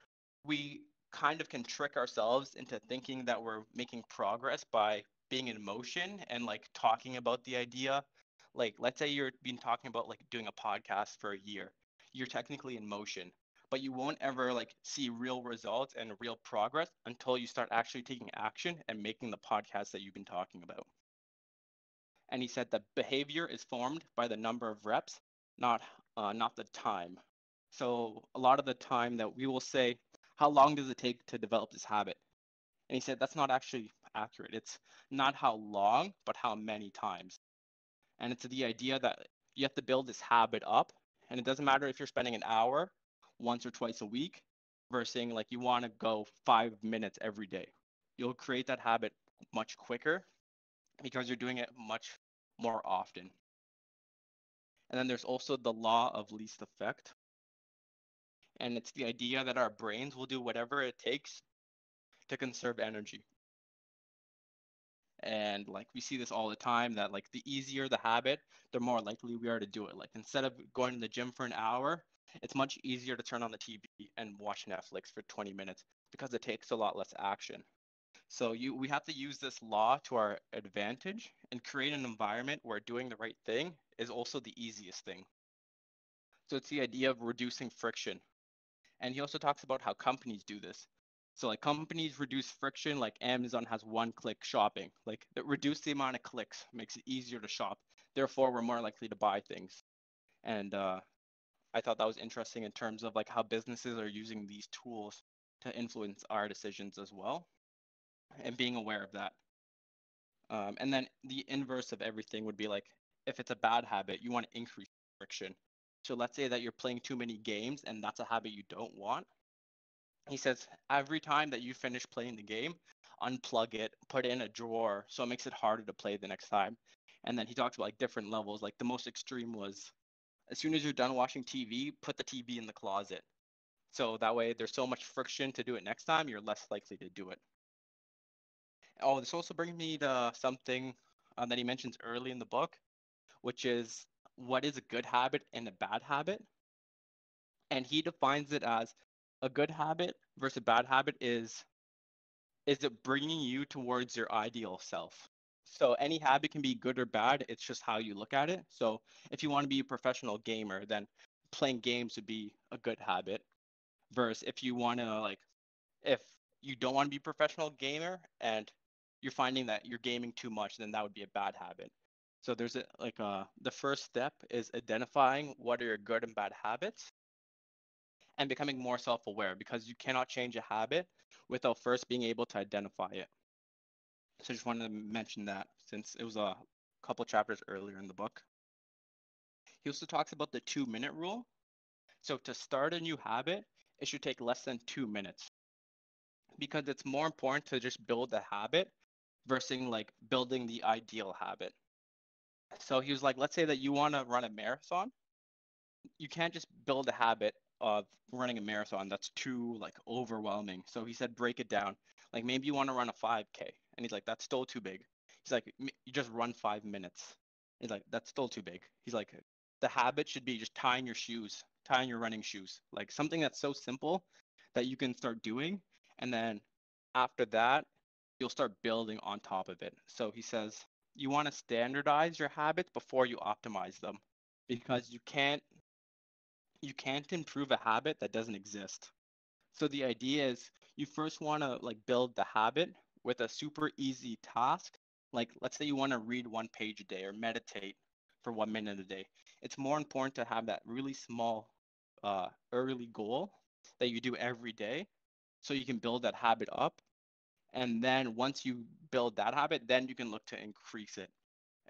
we kind of can trick ourselves into thinking that we're making progress by being in motion and like talking about the idea. Like let's say you're been talking about like doing a podcast for a year. You're technically in motion, but you won't ever like see real results and real progress until you start actually taking action and making the podcast that you've been talking about. And he said that behavior is formed by the number of reps, not the time. So a lot of the time that we will say, how long does it take to develop this habit? And he said that's not actually accurate. It's not how long, but how many times. And it's the idea that you have to build this habit up, and it doesn't matter if you're spending an hour once or twice a week versus saying like you want to go 5 minutes every day. You'll create that habit much quicker because you're doing it much more often. And then there's also the law of least effect. And it's the idea that our brains will do whatever it takes to conserve energy. And like we see this all the time that like the easier the habit, the more likely we are to do it. Like instead of going to the gym for an hour, it's much easier to turn on the TV and watch Netflix for 20 minutes because it takes a lot less action. So we have to use this law to our advantage and create an environment where doing the right thing is also the easiest thing. So it's the idea of reducing friction. And he also talks about how companies do this. So like companies reduce friction, like Amazon has one-click shopping. Like it reduce the amount of clicks, makes it easier to shop. Therefore, we're more likely to buy things. And I thought that was interesting in terms of like how businesses are using these tools to influence our decisions as well, and being aware of that. And then the inverse of everything would be like if it's a bad habit, you want to increase friction. So let's say that you're playing too many games and that's a habit you don't want. He says every time that you finish playing the game, unplug it, put it in a drawer so it makes it harder to play the next time. And then he talks about like different levels. Like the most extreme was as soon as you're done watching TV, put the TV in the closet. So that way there's so much friction to do it next time, you're less likely to do it. Oh, this also brings me to something that he mentions early in the book, which is what is a good habit and a bad habit. And he defines it as a good habit versus a bad habit is it bringing you towards your ideal self? So any habit can be good or bad. It's just how you look at it. So if you want to be a professional gamer, then playing games would be a good habit. Versus if you want to like, if you don't want to be a professional gamer and you're finding that you're gaming too much, then that would be a bad habit. So there's the first step is identifying what are your good and bad habits and becoming more self-aware because you cannot change a habit without first being able to identify it. So I just wanted to mention that since it was a couple chapters earlier in the book. He also talks about the 2-minute rule. So to start a new habit, it should take less than 2 minutes because it's more important to just build a habit versus like building the ideal habit. So he was like, let's say that you want to run a marathon. You can't just build a habit of running a marathon. That's too like overwhelming. So he said, break it down. Like maybe you want to run a 5K. And he's like, that's still too big. He's like, you just run 5 minutes. He's like, that's still too big. He's like, the habit should be just tying your shoes, tying your running shoes, like something that's so simple that you can start doing. And then after that, you'll start building on top of it. So he says, you want to standardize your habits before you optimize them because you can't improve a habit that doesn't exist. So the idea is you first want to like build the habit with a super easy task. Like let's say you want to read 1 page a day or meditate for 1 minute a day. It's more important to have that really small early goal that you do every day so you can build that habit up. And then once you build that habit, then you can look to increase it.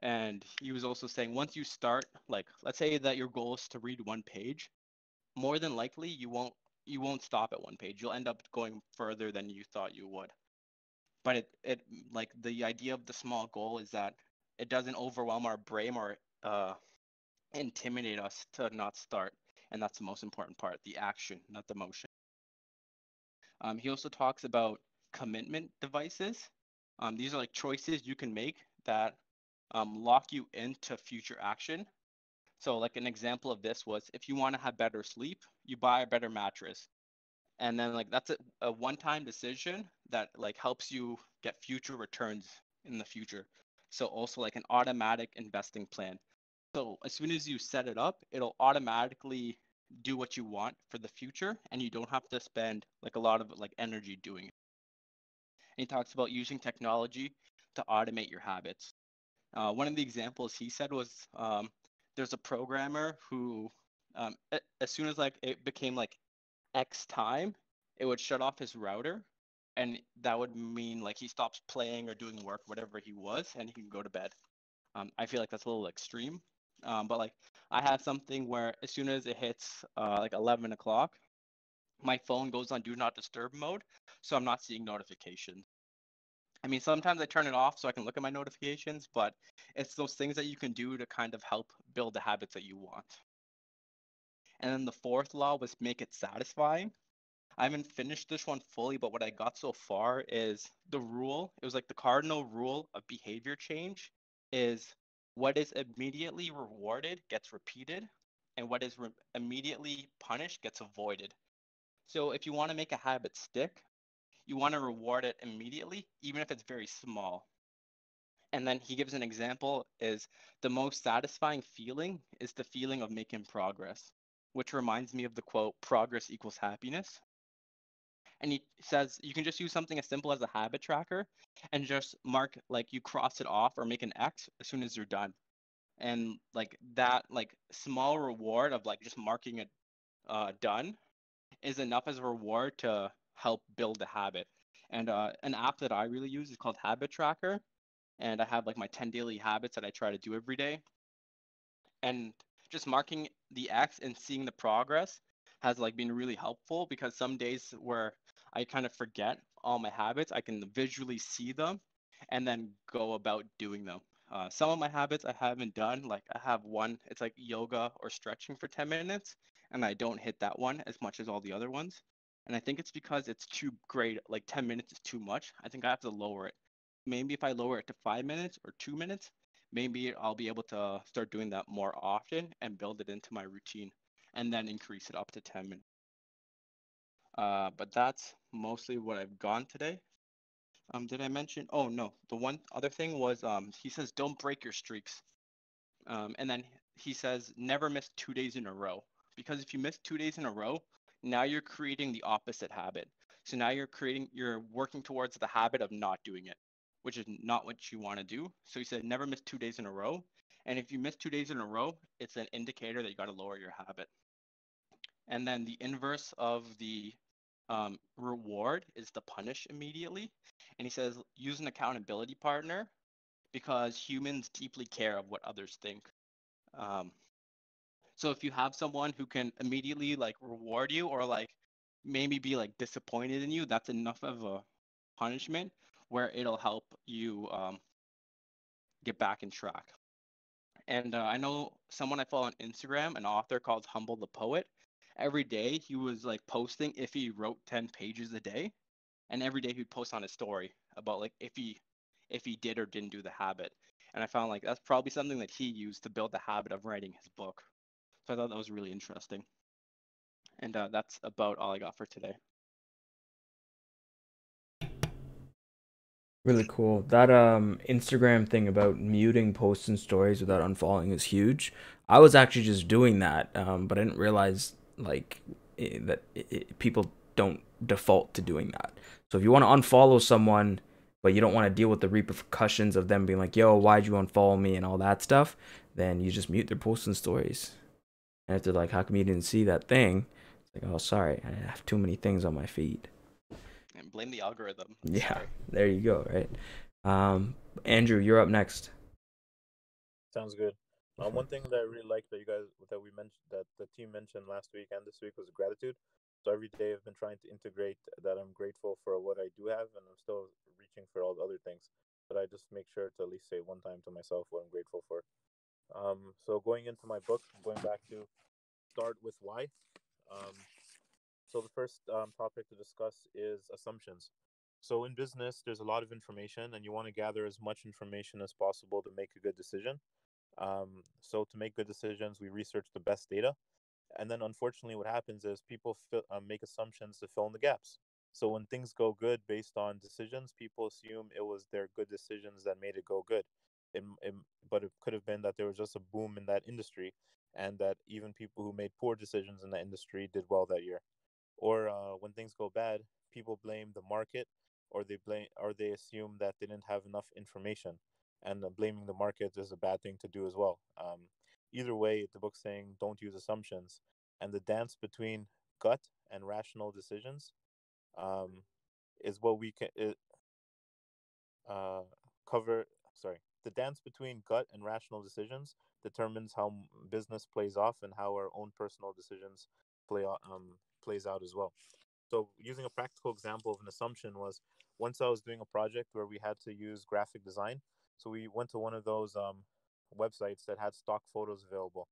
And he was also saying once you start, like let's say that your goal is to read 1 page, more than likely you won't stop at 1 page. You'll end up going further than you thought you would. but it like the idea of the small goal is that it doesn't overwhelm our brain or intimidate us to not start. And that's the most important part, the action, not the motion. He also talks about commitment devices. These are like choices you can make that lock you into future action. So, like an example of this was if you want to have better sleep, you buy a better mattress. And then, like, that's a one-time decision that like helps you get future returns in the future. So, also like an automatic investing plan. So, as soon as you set it up, it'll automatically do what you want for the future, and you don't have to spend like a lot of like energy doing it. And he talks about using technology to automate your habits. One of the examples he said was there's a programmer who, as soon as like it became like X time, it would shut off his router, and that would mean like he stops playing or doing work, whatever he was, and he can go to bed. I feel like that's a little extreme, but like I have something where as soon as it hits like 11 o'clock, my phone goes on do not disturb mode, so I'm not seeing notifications. I mean, sometimes I turn it off so I can look at my notifications, but it's those things that you can do to kind of help build the habits that you want. And then the fourth law was make it satisfying. I haven't finished this one fully, but what I got so far is the rule. It was like the cardinal rule of behavior change is what is immediately rewarded gets repeated, and what is immediately punished gets avoided. So if you want to make a habit stick, you want to reward it immediately, even if it's very small. And then he gives an example is the most satisfying feeling is the feeling of making progress, which reminds me of the quote, progress equals happiness. And he says you can just use something as simple as a habit tracker and just mark like you cross it off or make an X as soon as you're done. And like that like small reward of like just marking it done is enough as a reward to help build the habit. And an app that I really use is called Habit Tracker. And I have like my 10 daily habits that I try to do every day. And just marking the X and seeing the progress has like been really helpful because some days where I kind of forget all my habits, I can visually see them and then go about doing them. Some of my habits I haven't done, like I have one, it's like yoga or stretching for 10 minutes, and I don't hit that one as much as all the other ones. And I think it's because it's too great, like 10 minutes is too much. I think I have to lower it. Maybe if I lower it to 5 minutes or 2 minutes, maybe I'll be able to start doing that more often and build it into my routine and then increase it up to 10 minutes. But that's mostly what I've gone today. Did I mention? Oh no, the one other thing was he says don't break your streaks. And then he says never miss 2 days in a row because if you miss 2 days in a row, now you're creating the opposite habit. So now you're working towards the habit of not doing it, which is not what you want to do. So he said never miss 2 days in a row. And if you miss 2 days in a row, it's an indicator that you got to lower your habit. And then the inverse of the reward is the punish immediately. And he says use an accountability partner because humans deeply care of what others think. Um, so if you have someone who can immediately like reward you or like maybe be like disappointed in you, that's enough of a punishment where it'll help you get back in track. And I know someone I follow on Instagram, an author called Humble the Poet. Every day he was like posting if he wrote 10 pages a day, and every day he'd post on his story about like if he did or didn't do the habit. And I found like that's probably something that he used to build the habit of writing his book. So I thought that was really interesting. And that's about all I got for today. Really cool. That Instagram thing about muting posts and stories without unfollowing is huge. I was actually just doing that, but I didn't realize like people don't default to doing that. So if you want to unfollow someone, but you don't want to deal with the repercussions of them being like, "Yo, why'd you unfollow me?" and all that stuff, then you just mute their posts and stories. And if they're like, "How come you didn't see that thing?" It's like, "Oh, sorry, I have too many things on my feed." And blame the algorithm. Yeah, Sorry. there you go, right? Andrew, you're up next. Sounds good. One thing that I really like that you guys that we mentioned that the team mentioned last week and this week was gratitude. So every day I've been trying to integrate that I'm grateful for what I do have, and I'm still reaching for all the other things. But I just make sure to at least say one time to myself what I'm grateful for. So going into my book, going back to start with why. Um, so the first topic to discuss is assumptions. So in business, there's a lot of information, and you want to gather as much information as possible to make a good decision. So to make good decisions, we research the best data, and then unfortunately, what happens is people make assumptions to fill in the gaps. So when things go good based on decisions, people assume it was their good decisions that made it go good. It, but it could have been that there was just a boom in that industry, and that even people who made poor decisions in that industry did well that year. Or when things go bad, people blame the market, or they assume that they didn't have enough information, and blaming the market is a bad thing to do as well. Either way, the book's saying don't use assumptions, and the dance between gut and rational decisions um, is what we can uh, cover. Sorry, the dance between gut and rational decisions determines how business plays off and how our own personal decisions plays out as well. So using a practical example of an assumption was, once I was doing a project where we had to use graphic design. So we went to one of those websites that had stock photos available.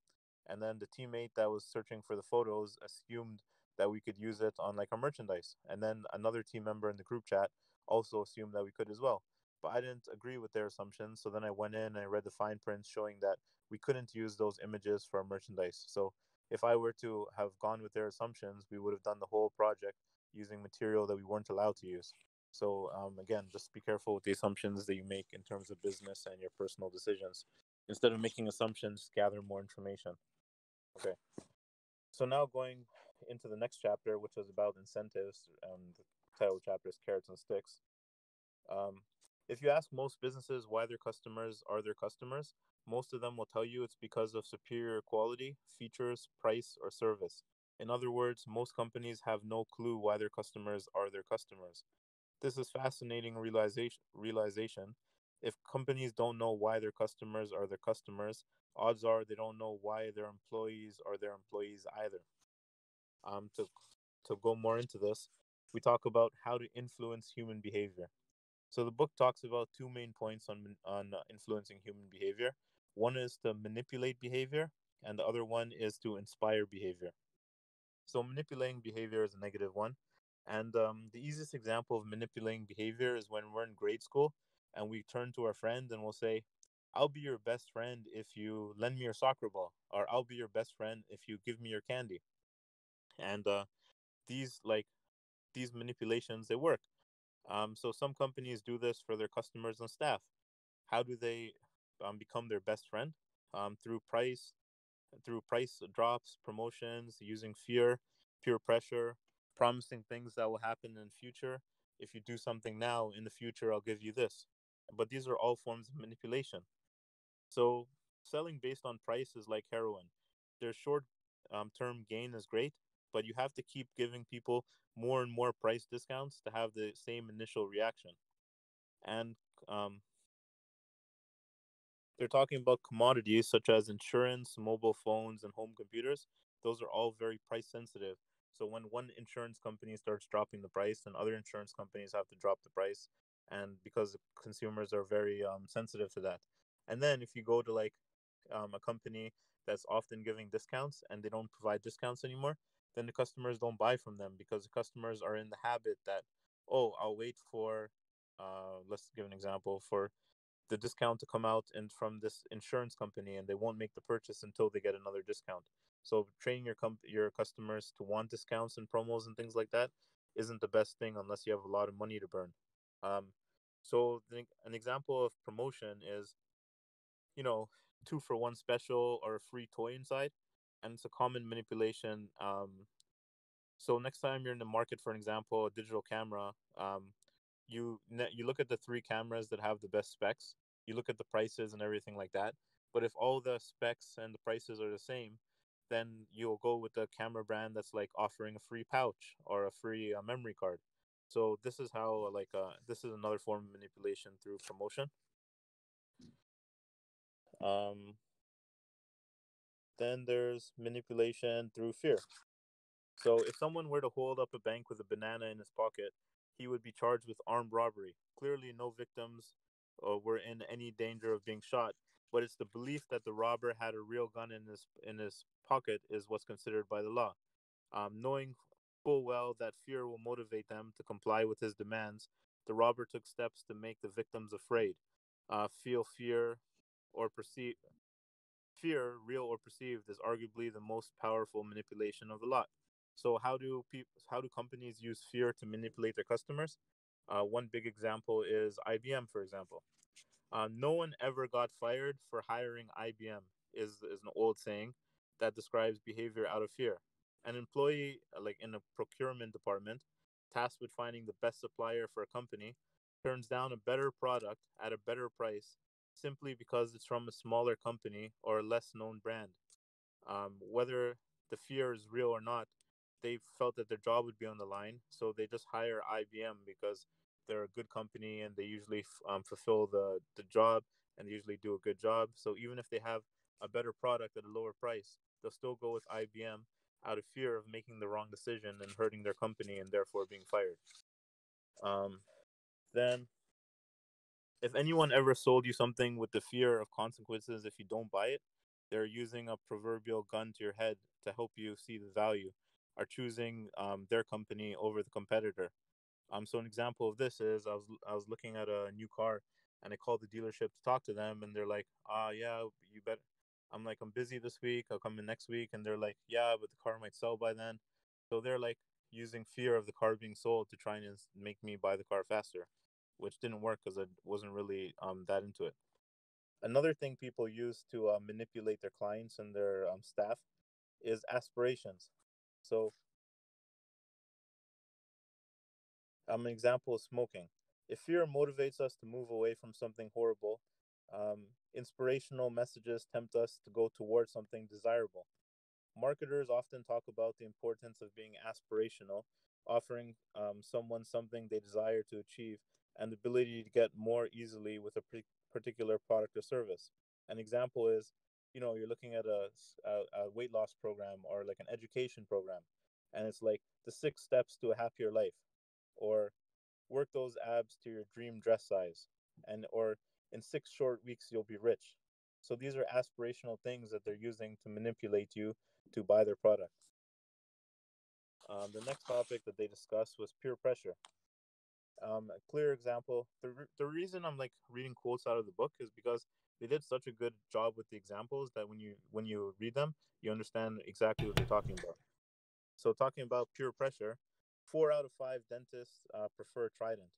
And then the teammate that was searching for the photos assumed that we could use it on like our merchandise. And then another team member in the group chat also assumed that we could as well. But I didn't agree with their assumptions. So then I went in and I read the fine print showing that we couldn't use those images for our merchandise. So if I were to have gone with their assumptions, we would have done the whole project using material that we weren't allowed to use. So again, just be careful with the assumptions that you make in terms of business and your personal decisions. Instead of making assumptions, gather more information. Okay. So now going into the next chapter, which is about incentives. The title of the chapter is Carrots and Sticks. If you ask most businesses why their customers are their customers, most of them will tell you it's because of superior quality, features, price, or service. In other words, most companies have no clue why their customers are their customers. This is fascinating realization. If companies don't know why their customers are their customers, odds are they don't know why their employees are their employees either. To go more into this, we talk about how to influence human behavior. So the book talks about two main points on influencing human behavior. One is to manipulate behavior, and the other one is to inspire behavior. So manipulating behavior is a negative one, and the easiest example of manipulating behavior is when we're in grade school and we turn to our friend and we'll say, "I'll be your best friend if you lend me your soccer ball," or "I'll be your best friend if you give me your candy." And these these manipulations, they work. So some companies do this for their customers and staff. How do they become their best friend? Through price drops, promotions, using fear, peer pressure, promising things that will happen in the future. If you do something now, in the future, I'll give you this. But these are all forms of manipulation. So selling based on price is like heroin. Their short term gain is great, but you have to keep giving people more and more price discounts to have the same initial reaction. And um, they're talking about commodities such as insurance, mobile phones, and home computers. Those are all very price sensitive. So when one insurance company starts dropping the price, then other insurance companies have to drop the price, and because consumers are very sensitive to that. And then if you go to a company that's often giving discounts and they don't provide discounts anymore, then the customers don't buy from them because the customers are in the habit that, oh, I'll wait for, let's give an example, for the discount to come out and from this insurance company, and they won't make the purchase until they get another discount. So training your customers to want discounts and promos and things like that isn't the best thing unless you have a lot of money to burn. Um, an example of promotion is, 2 for 1 special or a free toy inside, and it's a common manipulation. So next time you're in the market for an example, a digital camera, you look at the 3 cameras that have the best specs. You look at the prices and everything like that. But if all the specs and the prices are the same, then you'll go with the camera brand that's like offering a free pouch or a free memory card. So this is how this is another form of manipulation through promotion. Then there's manipulation through fear. So if someone were to hold up a bank with a banana in his pocket, he would be charged with armed robbery. Clearly, no victims were in any danger of being shot, but it's the belief that the robber had a real gun in his pocket is what's considered by the law. Knowing full well that fear will motivate them to comply with his demands, the robber took steps to make the victims afraid, feel or perceive fear, real or perceived, is arguably the most powerful manipulation of the lot. So how do companies use fear to manipulate their customers? One big example is IBM, for example. No one ever got fired for hiring IBM is an old saying that describes behavior out of fear. An employee, like in a procurement department, tasked with finding the best supplier for a company, turns down a better product at a better price simply because it's from a smaller company or a less known brand. Whether the fear is real or not, they felt that their job would be on the line, so they just hire IBM because they're a good company and they usually fulfill the job and they usually do a good job. So even if they have a better product at a lower price, they'll still go with IBM out of fear of making the wrong decision and hurting their company and therefore being fired. Um, then, if anyone ever sold you something with the fear of consequences if you don't buy it, they're using a proverbial gun to your head to help you see the value, are choosing their company over the competitor. So an example of this is I was looking at a new car and I called the dealership to talk to them and they're like, yeah, you better. I'm like, I'm busy this week. I'll come in next week. And they're like, yeah, but the car might sell by then. So they're like using fear of the car being sold to try and make me buy the car faster, which didn't work because I wasn't really that into it. Another thing people use to manipulate their clients and their staff is aspirations. So an example is smoking. If fear motivates us to move away from something horrible, inspirational messages tempt us to go towards something desirable. Marketers often talk about the importance of being aspirational, offering someone something they desire to achieve and the ability to get more easily with a particular product or service. An example is, you're looking at a weight loss program or like an education program, and it's like the 6 steps to a happier life, or work those abs to your dream dress size, and or in 6 short weeks you'll be rich. So these are aspirational things that they're using to manipulate you to buy their product. The next topic that they discussed was peer pressure. A clear example. The reason I'm like reading quotes out of the book is because they did such a good job with the examples that when you read them, you understand exactly what they're talking about. So talking about peer pressure, 4 out of 5 dentists prefer Trident,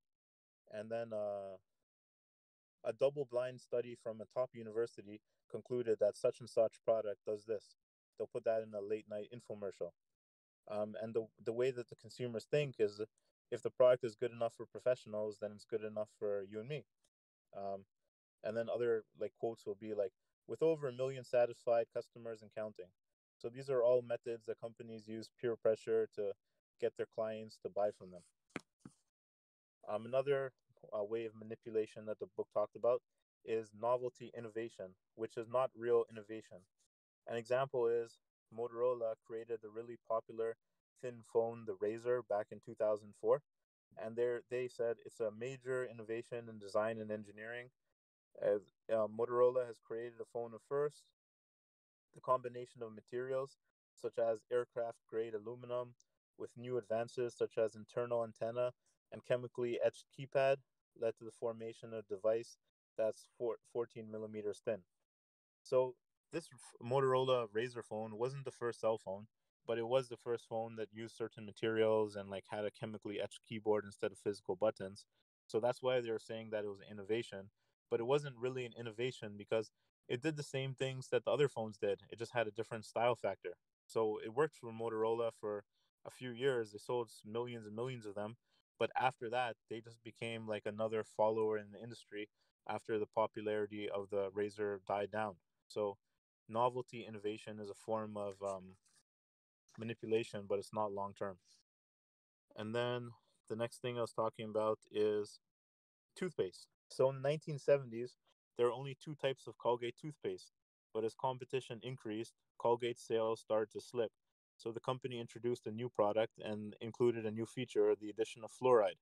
and then a double-blind study from a top university concluded that such and such product does this. They'll put that in a late-night infomercial. And the way that the consumers think is, if the product is good enough for professionals, then it's good enough for you and me. Um, and then other like quotes will be like, with over 1 million satisfied customers and counting. So these are all methods that companies use peer pressure to get their clients to buy from them. Another way of manipulation that the book talked about is novelty innovation, which is not real innovation. An example is Motorola created the really popular thin phone, the Razr, back in 2004. And they said it's a major innovation in design and engineering. As Motorola has created a phone of first, the combination of materials such as aircraft grade aluminum with new advances such as internal antenna and chemically etched keypad led to the formation of a device that's 14 millimeters thin. So this Motorola Razr phone wasn't the first cell phone, but it was the first phone that used certain materials and like had a chemically etched keyboard instead of physical buttons. So that's why they were saying that it was an innovation, but it wasn't really an innovation because it did the same things that the other phones did. It just had a different style factor. So it worked for Motorola for a few years. They sold millions and millions of them, but after that, they just became like another follower in the industry after the popularity of the Razr died down. So novelty innovation is a form of manipulation, but it's not long term. And then the next thing I was talking about is toothpaste. So in the 1970s, there were only 2 types of Colgate toothpaste, but as competition increased, Colgate sales started to slip So the company introduced a new product and included a new feature, the addition of fluoride.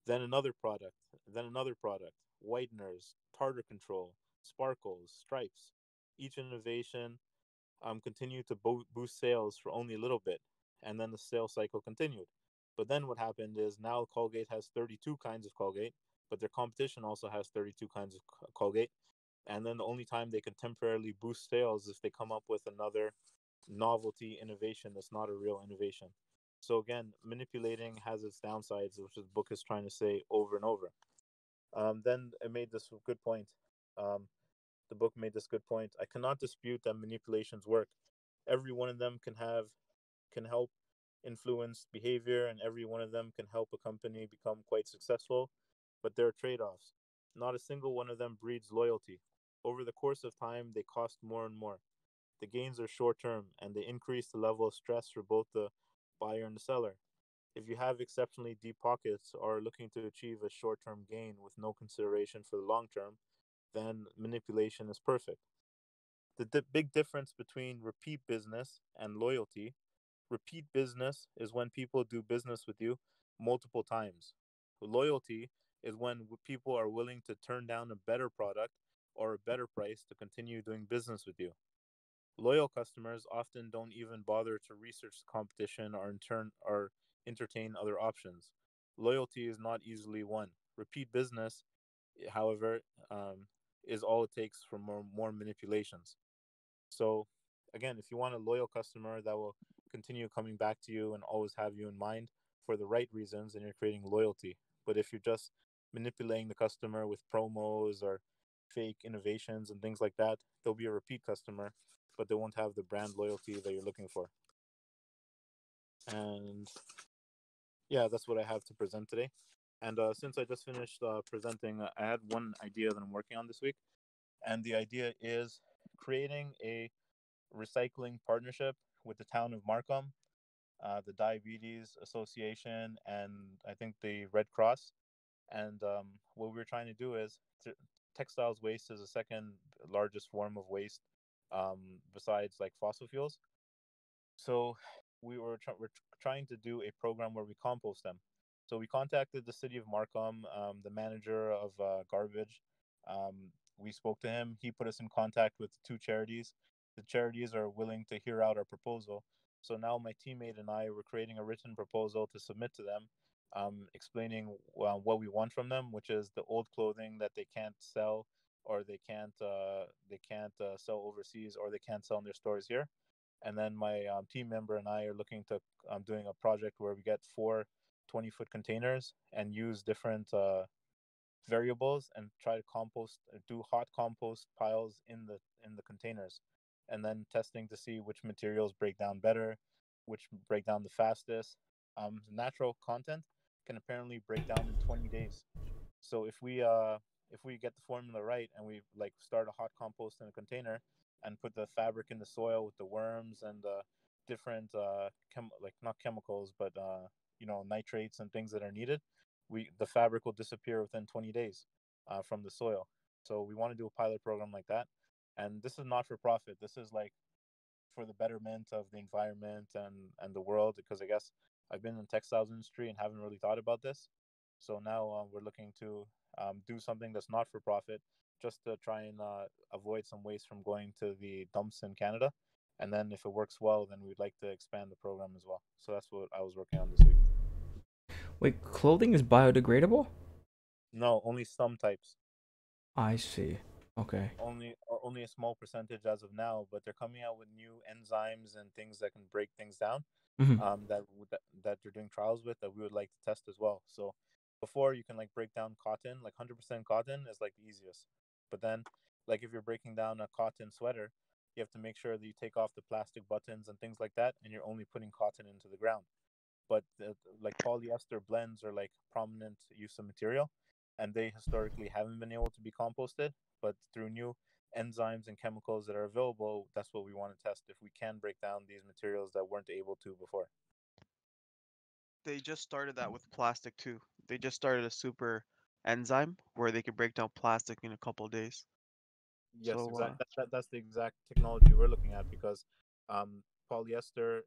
Then another product, then another product, whiteners, tartar control, sparkles, stripes. Each innovation continued to boost sales for only a little bit, and then the sales cycle continued. But then what happened is now Colgate has 32 kinds of Colgate, but their competition also has 32 kinds of Colgate. And then the only time they can temporarily boost sales is if they come up with another novelty innovation that's not a real innovation. So again, manipulating has its downsides, which the book is trying to say over and over. Then it made this good point. The book made this good point. I cannot dispute that manipulations work. Every one of them can help influence behavior, and every one of them can help a company become quite successful. But there are trade-offs. Not a single one of them breeds loyalty. Over the course of time, they cost more and more. The gains are short-term, and they increase the level of stress for both the buyer and the seller. If you have exceptionally deep pockets or are looking to achieve a short-term gain with no consideration for the long term, then manipulation is perfect. The big difference between repeat business and loyalty: repeat business is when people do business with you multiple times. Loyalty is when people are willing to turn down a better product or a better price to continue doing business with you. Loyal customers often don't even bother to research the competition or entertain other options. Loyalty is not easily won. Repeat business, however, is all it takes for more manipulations. So, again, if you want a loyal customer that will continue coming back to you and always have you in mind for the right reasons, then you're creating loyalty. But if you're just manipulating the customer with promos or fake innovations and things like that, they'll be a repeat customer, but they won't have the brand loyalty that you're looking for. And yeah, that's what I have to present today. And since I just finished presenting, I had one idea that I'm working on this week. And the idea is creating a recycling partnership with the town of Markham, the Diabetes Association, and I think the Red Cross. And what we're trying to do is textiles waste is the second largest form of waste besides like fossil fuels. So we're trying to do a program where we compost them. So we contacted the city of Markham, the manager of garbage. We spoke to him. He put us in contact with two charities. The charities are willing to hear out our proposal. So now my teammate and I were creating a written proposal to submit to them, explaining what we want from them, which is the old clothing that they can't sell, or they can't sell overseas, or they can't sell in their stores here. And then my team member and I are looking to doing a project where we get 4 20-foot containers and use different variables and try to do hot compost piles in the containers, and then testing to see which materials break down better, which break down the fastest. Natural content can apparently break down in 20 days. So if we get the formula right and we like start a hot compost in a container and put the fabric in the soil with the worms and different like not chemicals but nitrates and things that are needed, the fabric will disappear within 20 days from the soil. So we want to do a pilot program like that, and this is not for profit. This is like for the betterment of the environment and the world, because I guess I've been in the textiles industry and haven't really thought about this. So now we're looking to do something that's not for profit, just to try and avoid some waste from going to the dumps in Canada. And then if it works well, then we'd like to expand the program as well. So that's what I was working on this week. Wait, clothing is biodegradable? No, only some types. I see. Okay. Only a small percentage as of now, but they're coming out with new enzymes and things that can break things down. That they're doing trials with, that we would like to test as well. So before, you can like break down cotton, like 100% cotton is like the easiest. But then, like if you're breaking down a cotton sweater, you have to make sure that you take off the plastic buttons and things like that, and you're only putting cotton into the ground. But like polyester blends are like prominent use of material, and they historically haven't been able to be composted. But through new enzymes and chemicals that are available, that's what we want to test, if we can break down these materials that weren't able to before. They just started that with plastic too. They just started a super enzyme where they can break down plastic in a couple of days. Yes, So exactly. That's the exact technology we're looking at, because polyester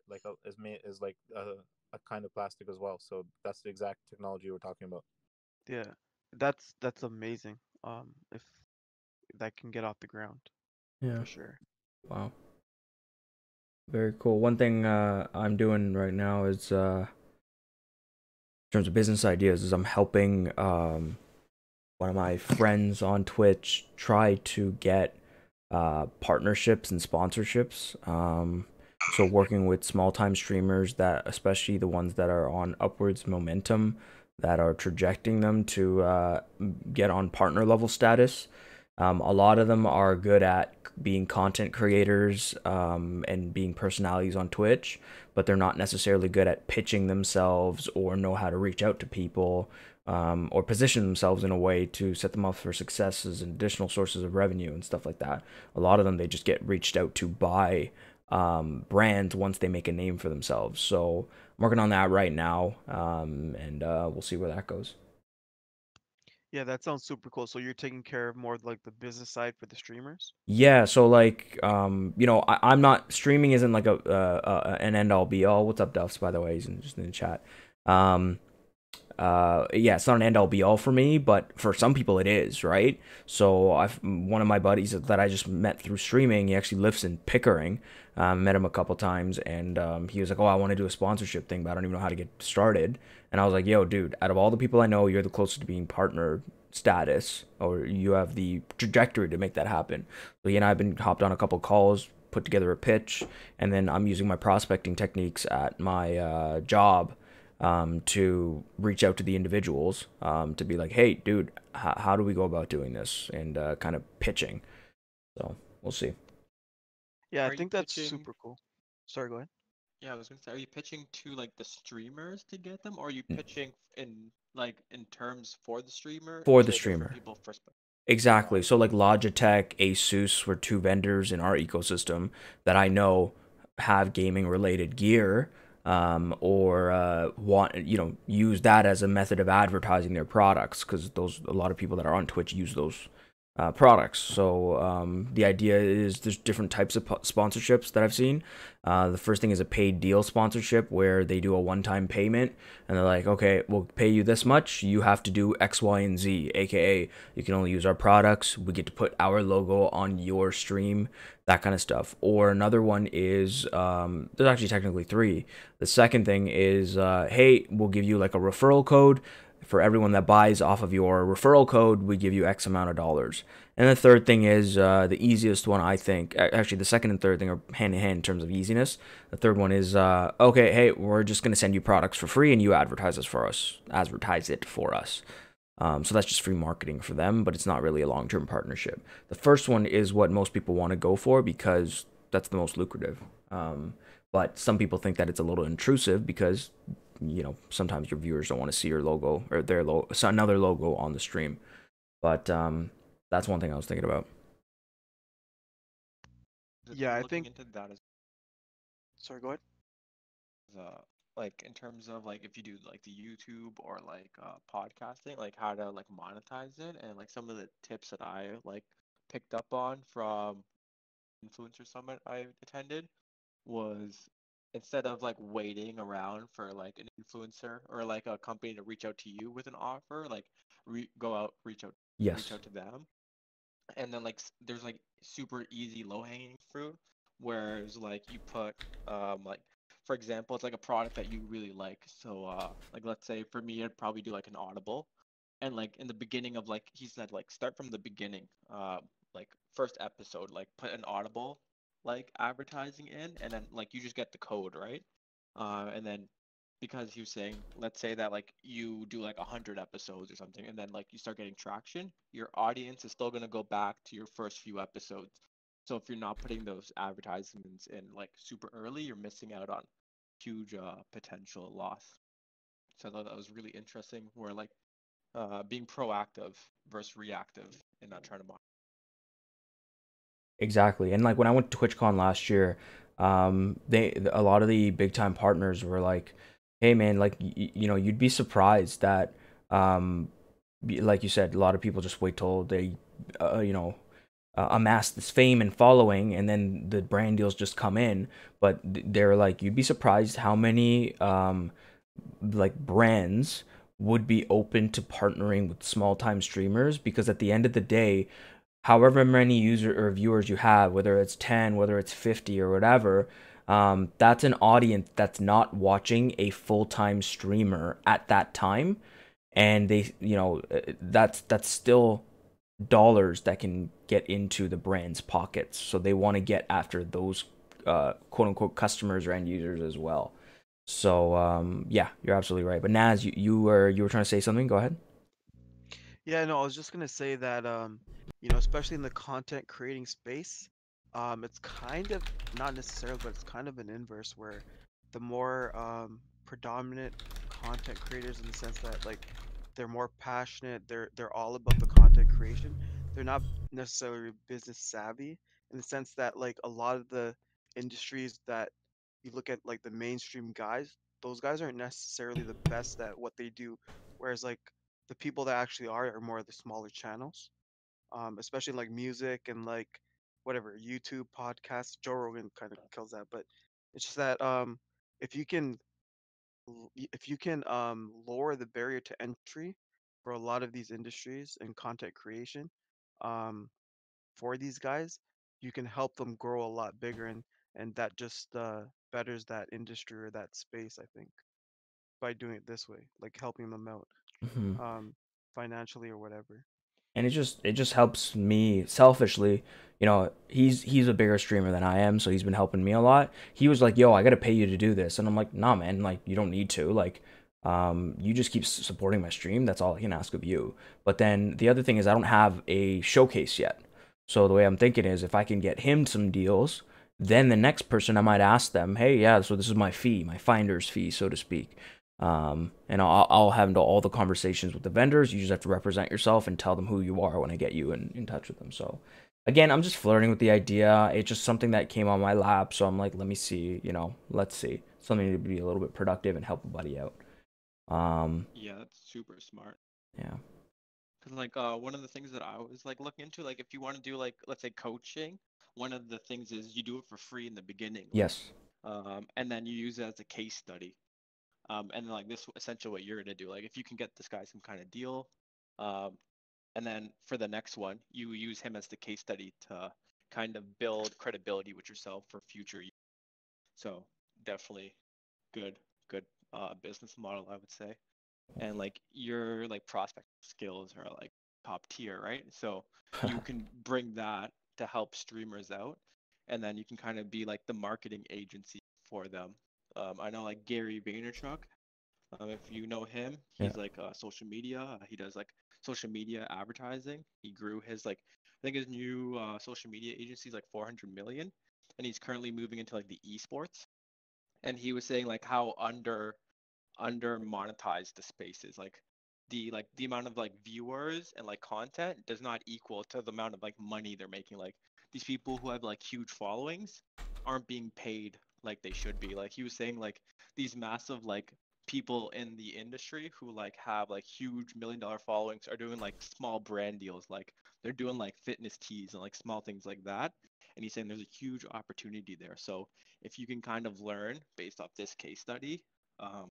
is like a kind of plastic as well. So that's the exact technology we're talking about. Yeah, that's amazing. If that can get off the ground, Yeah. for sure. Wow. Very cool. One thing I'm doing right now is in terms of business ideas is I'm helping one of my friends on Twitch try to get partnerships and sponsorships. So working with small time streamers, that especially the ones that are on upwards momentum, that are trajecting them to get on partner level status. A lot of them are good at being content creators and being personalities on Twitch, but they're not necessarily good at pitching themselves or know how to reach out to people or position themselves in a way to set them up for successes and additional sources of revenue and stuff like that. A lot of them, they just get reached out to by brands once they make a name for themselves. So I'm working on that right now, and we'll see where that goes. Yeah, that sounds super cool. So you're taking care of more of like the business side for the streamers? Yeah, so like, I'm not streaming isn't like an end all be all. What's up, Duffs? By the way, he's just in the chat. Yeah, it's not an end all be all for me, but for some people it is, right? So one of my buddies that I just met through streaming, he actually lives in Pickering. Met him a couple times, and he was like, "Oh, I want to do a sponsorship thing, but I don't even know how to get started." And I was like, "Yo, dude, out of all the people I know, you're the closest to being partner status, or you have the trajectory to make that happen." So he and I have been hopped on a couple calls, put together a pitch, and then I'm using my prospecting techniques at my job to reach out to the individuals to be like, "Hey, dude, how do we go about doing this?" And kind of pitching. So we'll see. Yeah, I Are you think that's pitching? super cool. Sorry, go ahead. Yeah, I was gonna say, are you pitching to like the streamers to get them, or are you pitching in terms for the streamer For the to different streamer. people first? Exactly. So like Logitech, Asus were two vendors in our ecosystem that I know have gaming related gear, or want use that as a method of advertising their products, because a lot of people that are on Twitch use those products. So the idea is there's different types of sponsorships that I've seen. The first thing is a paid deal sponsorship, where they do a one-time payment and they're like, "Okay, we'll pay you this much. You have to do X, Y, and Z, aka you can only use our products. We get to put our logo on your stream," that kind of stuff. Or another one is there's actually technically three. The second thing is, hey, we'll give you like a referral code. For everyone that buys off of your referral code, we give you X amount of dollars. And the third thing is the easiest one, I think. Actually, the second and third thing are hand in hand in terms of easiness. The third one is, okay, hey, we're just going to send you products for free and you advertise it for us. So that's just free marketing for them, but it's not really a long-term partnership. The first one is what most people want to go for because that's the most lucrative. But some people think that it's a little intrusive because sometimes your viewers don't want to see your logo or their logo, another logo on the stream. But that's one thing I was thinking about. Yeah, I Looking think. into that as Sorry, go ahead. like in terms of like if you do like the YouTube or like podcasting, like how to like monetize it, and like some of the tips that I like picked up on from influencer summit I attended was, instead of like waiting around for like an influencer or like a company to reach out to you with an offer, like go out, reach Yes. out to them. And then like there's like super easy low hanging fruit, whereas like you put like, for example, it's like a product that you really like. So like let's say for me, I'd probably do like an Audible, and like in the beginning of, like he said, like start from the beginning, like first episode, like put an Audible like advertising in, and then like you just get the code, right? And then, because he was saying, let's say that like you do like 100 episodes or something, and then like you start getting traction, your audience is still gonna go back to your first few episodes. So if you're not putting those advertisements in like super early, you're missing out on huge potential loss. So I thought that was really interesting, where like being proactive versus reactive and not trying to mock. Exactly. And like when I went to TwitchCon last year, a lot of the big time partners were like, "Hey man, like you'd be surprised that like you said, a lot of people just wait till they amass this fame and following, and then the brand deals just come in. But they're like, you'd be surprised how many like brands would be open to partnering with small time streamers, because at the end of the day, however many user or viewers you have, whether it's 10, whether it's 50 or whatever, that's an audience that's not watching a full-time streamer at that time. And they, that's still dollars that can get into the brand's pockets. So they want to get after those quote unquote customers or end users as well. So yeah, you're absolutely right. But Naz, you were trying to say something. Go ahead. Yeah, no, I was just gonna say that especially in the content creating space, it's kind of not necessarily, but it's kind of an inverse where the more predominant content creators, in the sense that like they're more passionate, they're all about the content creation. They're not necessarily business savvy, in the sense that like a lot of the industries that you look at, like the mainstream guys, those guys aren't necessarily the best at what they do. Whereas like the people that actually are more of the smaller channels, especially like music and like whatever YouTube podcasts. Joe Rogan kind of kills that, but it's just that if you can if you can lower the barrier to entry for a lot of these industries and content creation, um, for these guys, you can help them grow a lot bigger, and that just betters that industry or that space, I think, by doing it this way, like helping them out Hmm. um, financially or whatever. And it just helps me selfishly. He's a bigger streamer than I am, so he's been helping me a lot. He was like, yo, I gotta pay you to do this, and I'm like, nah, man, like, you don't need to. Like, you just keep supporting my stream. That's all I can ask of you. But then the other thing is, I don't have a showcase yet. So the way I'm thinking is, if I can get him some deals, then the next person, I might ask them, hey, yeah, so this is my fee, my finder's fee, so to speak. And I'll have all the conversations with the vendors. You just have to represent yourself and tell them who you are when I get you in touch with them. So again, I'm just flirting with the idea. It's just something that came on my lap. So I'm like, let me see, let's see. Something to be a little bit productive and help a buddy out. Yeah, that's super smart. Yeah. Cause like one of the things that I was like looking into, like if you want to do like let's say coaching, one of the things is you do it for free in the beginning, like Yes. and then you use it as a case study. And then like this essentially what you're gonna do. Like if you can get this guy some kind of deal, um, and then for the next one, you use him as the case study to kind of build credibility with yourself for future use. So definitely good business model, I would say. And like your like prospect skills are like top tier, right? So you can bring that to help streamers out, and then you can kind of be like the marketing agency for them. I know like Gary Vaynerchuk. If you know him, Yeah. he's like social media. He does like social media advertising. He grew his like I think his new social media agency is like 400 million, and he's currently moving into like the esports. And he was saying like how under monetized the space is, like the amount of like viewers and like content does not equal to the amount of like money they're making. Like these people who have like huge followings aren't being paid like they should be. Like he was saying like these massive like people in the industry who like have like huge $1 million followings are doing like small brand deals, like they're doing like fitness tees and like small things like that. And he's saying there's a huge opportunity there. So if you can kind of learn based off this case study, um,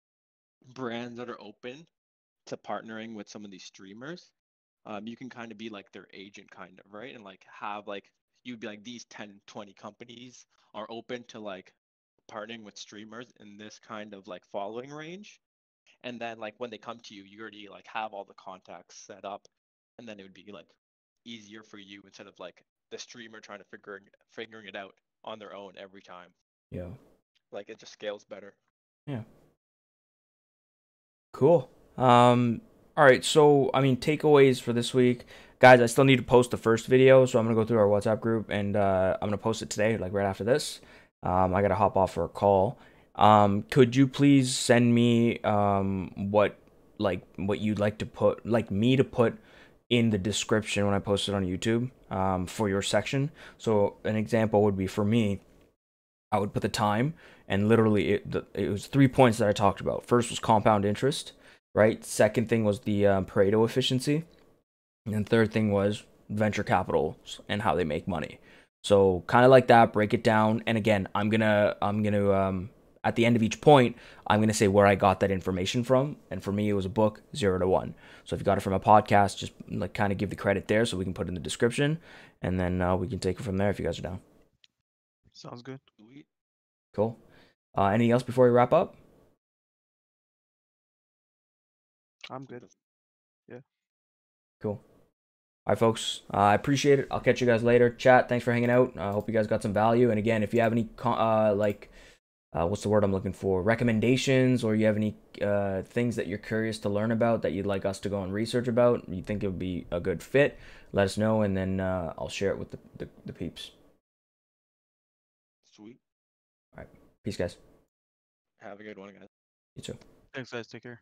brands that are open to partnering with some of these streamers, you can kind of be like their agent, kind of, right? And like have like you'd be like these 10, 20 companies are open to like partnering with streamers in this kind of like following range. And then like when they come to you, you already like have all the contacts set up, and then it would be like easier for you instead of like the streamer trying to figuring it out on their own every time. Yeah. Like it just scales better. Yeah. Cool. All right. So, I mean, takeaways for this week, guys. I still need to post the first video, so I'm gonna go through our WhatsApp group and I'm gonna post it today, like right after this. I gotta hop off for a call. Could you please send me what you'd like to put, like me to put in the description when I post it on YouTube, for your section. So an example would be for me, I would put the time, and literally it was 3 points that I talked about. First was compound interest, right? Second thing was the Pareto efficiency, and then third thing was venture capital and how they make money. So kind of like that, break it down. And again, I'm gonna at the end of each point, I'm gonna say where I got that information from. And for me, it was a book, 0 to 1. So if you got it from a podcast, just like kind of give the credit there, so we can put it in the description, and then we can take it from there if you guys are down. Sounds good. Sweet. Cool. Anything else before we wrap up? I'm good. Cool. All right, folks. I appreciate it. I'll catch you guys later. Chat. Thanks for hanging out. I hope you guys got some value. And again, if you have any what's the word I'm looking for? Recommendations, or you have any things that you're curious to learn about that you'd like us to go and research about, you think it would be a good fit, let us know, and then I'll share it with the peeps. Sweet. All right. Peace, guys. Have a good one, guys. You too. Thanks, guys. Take care.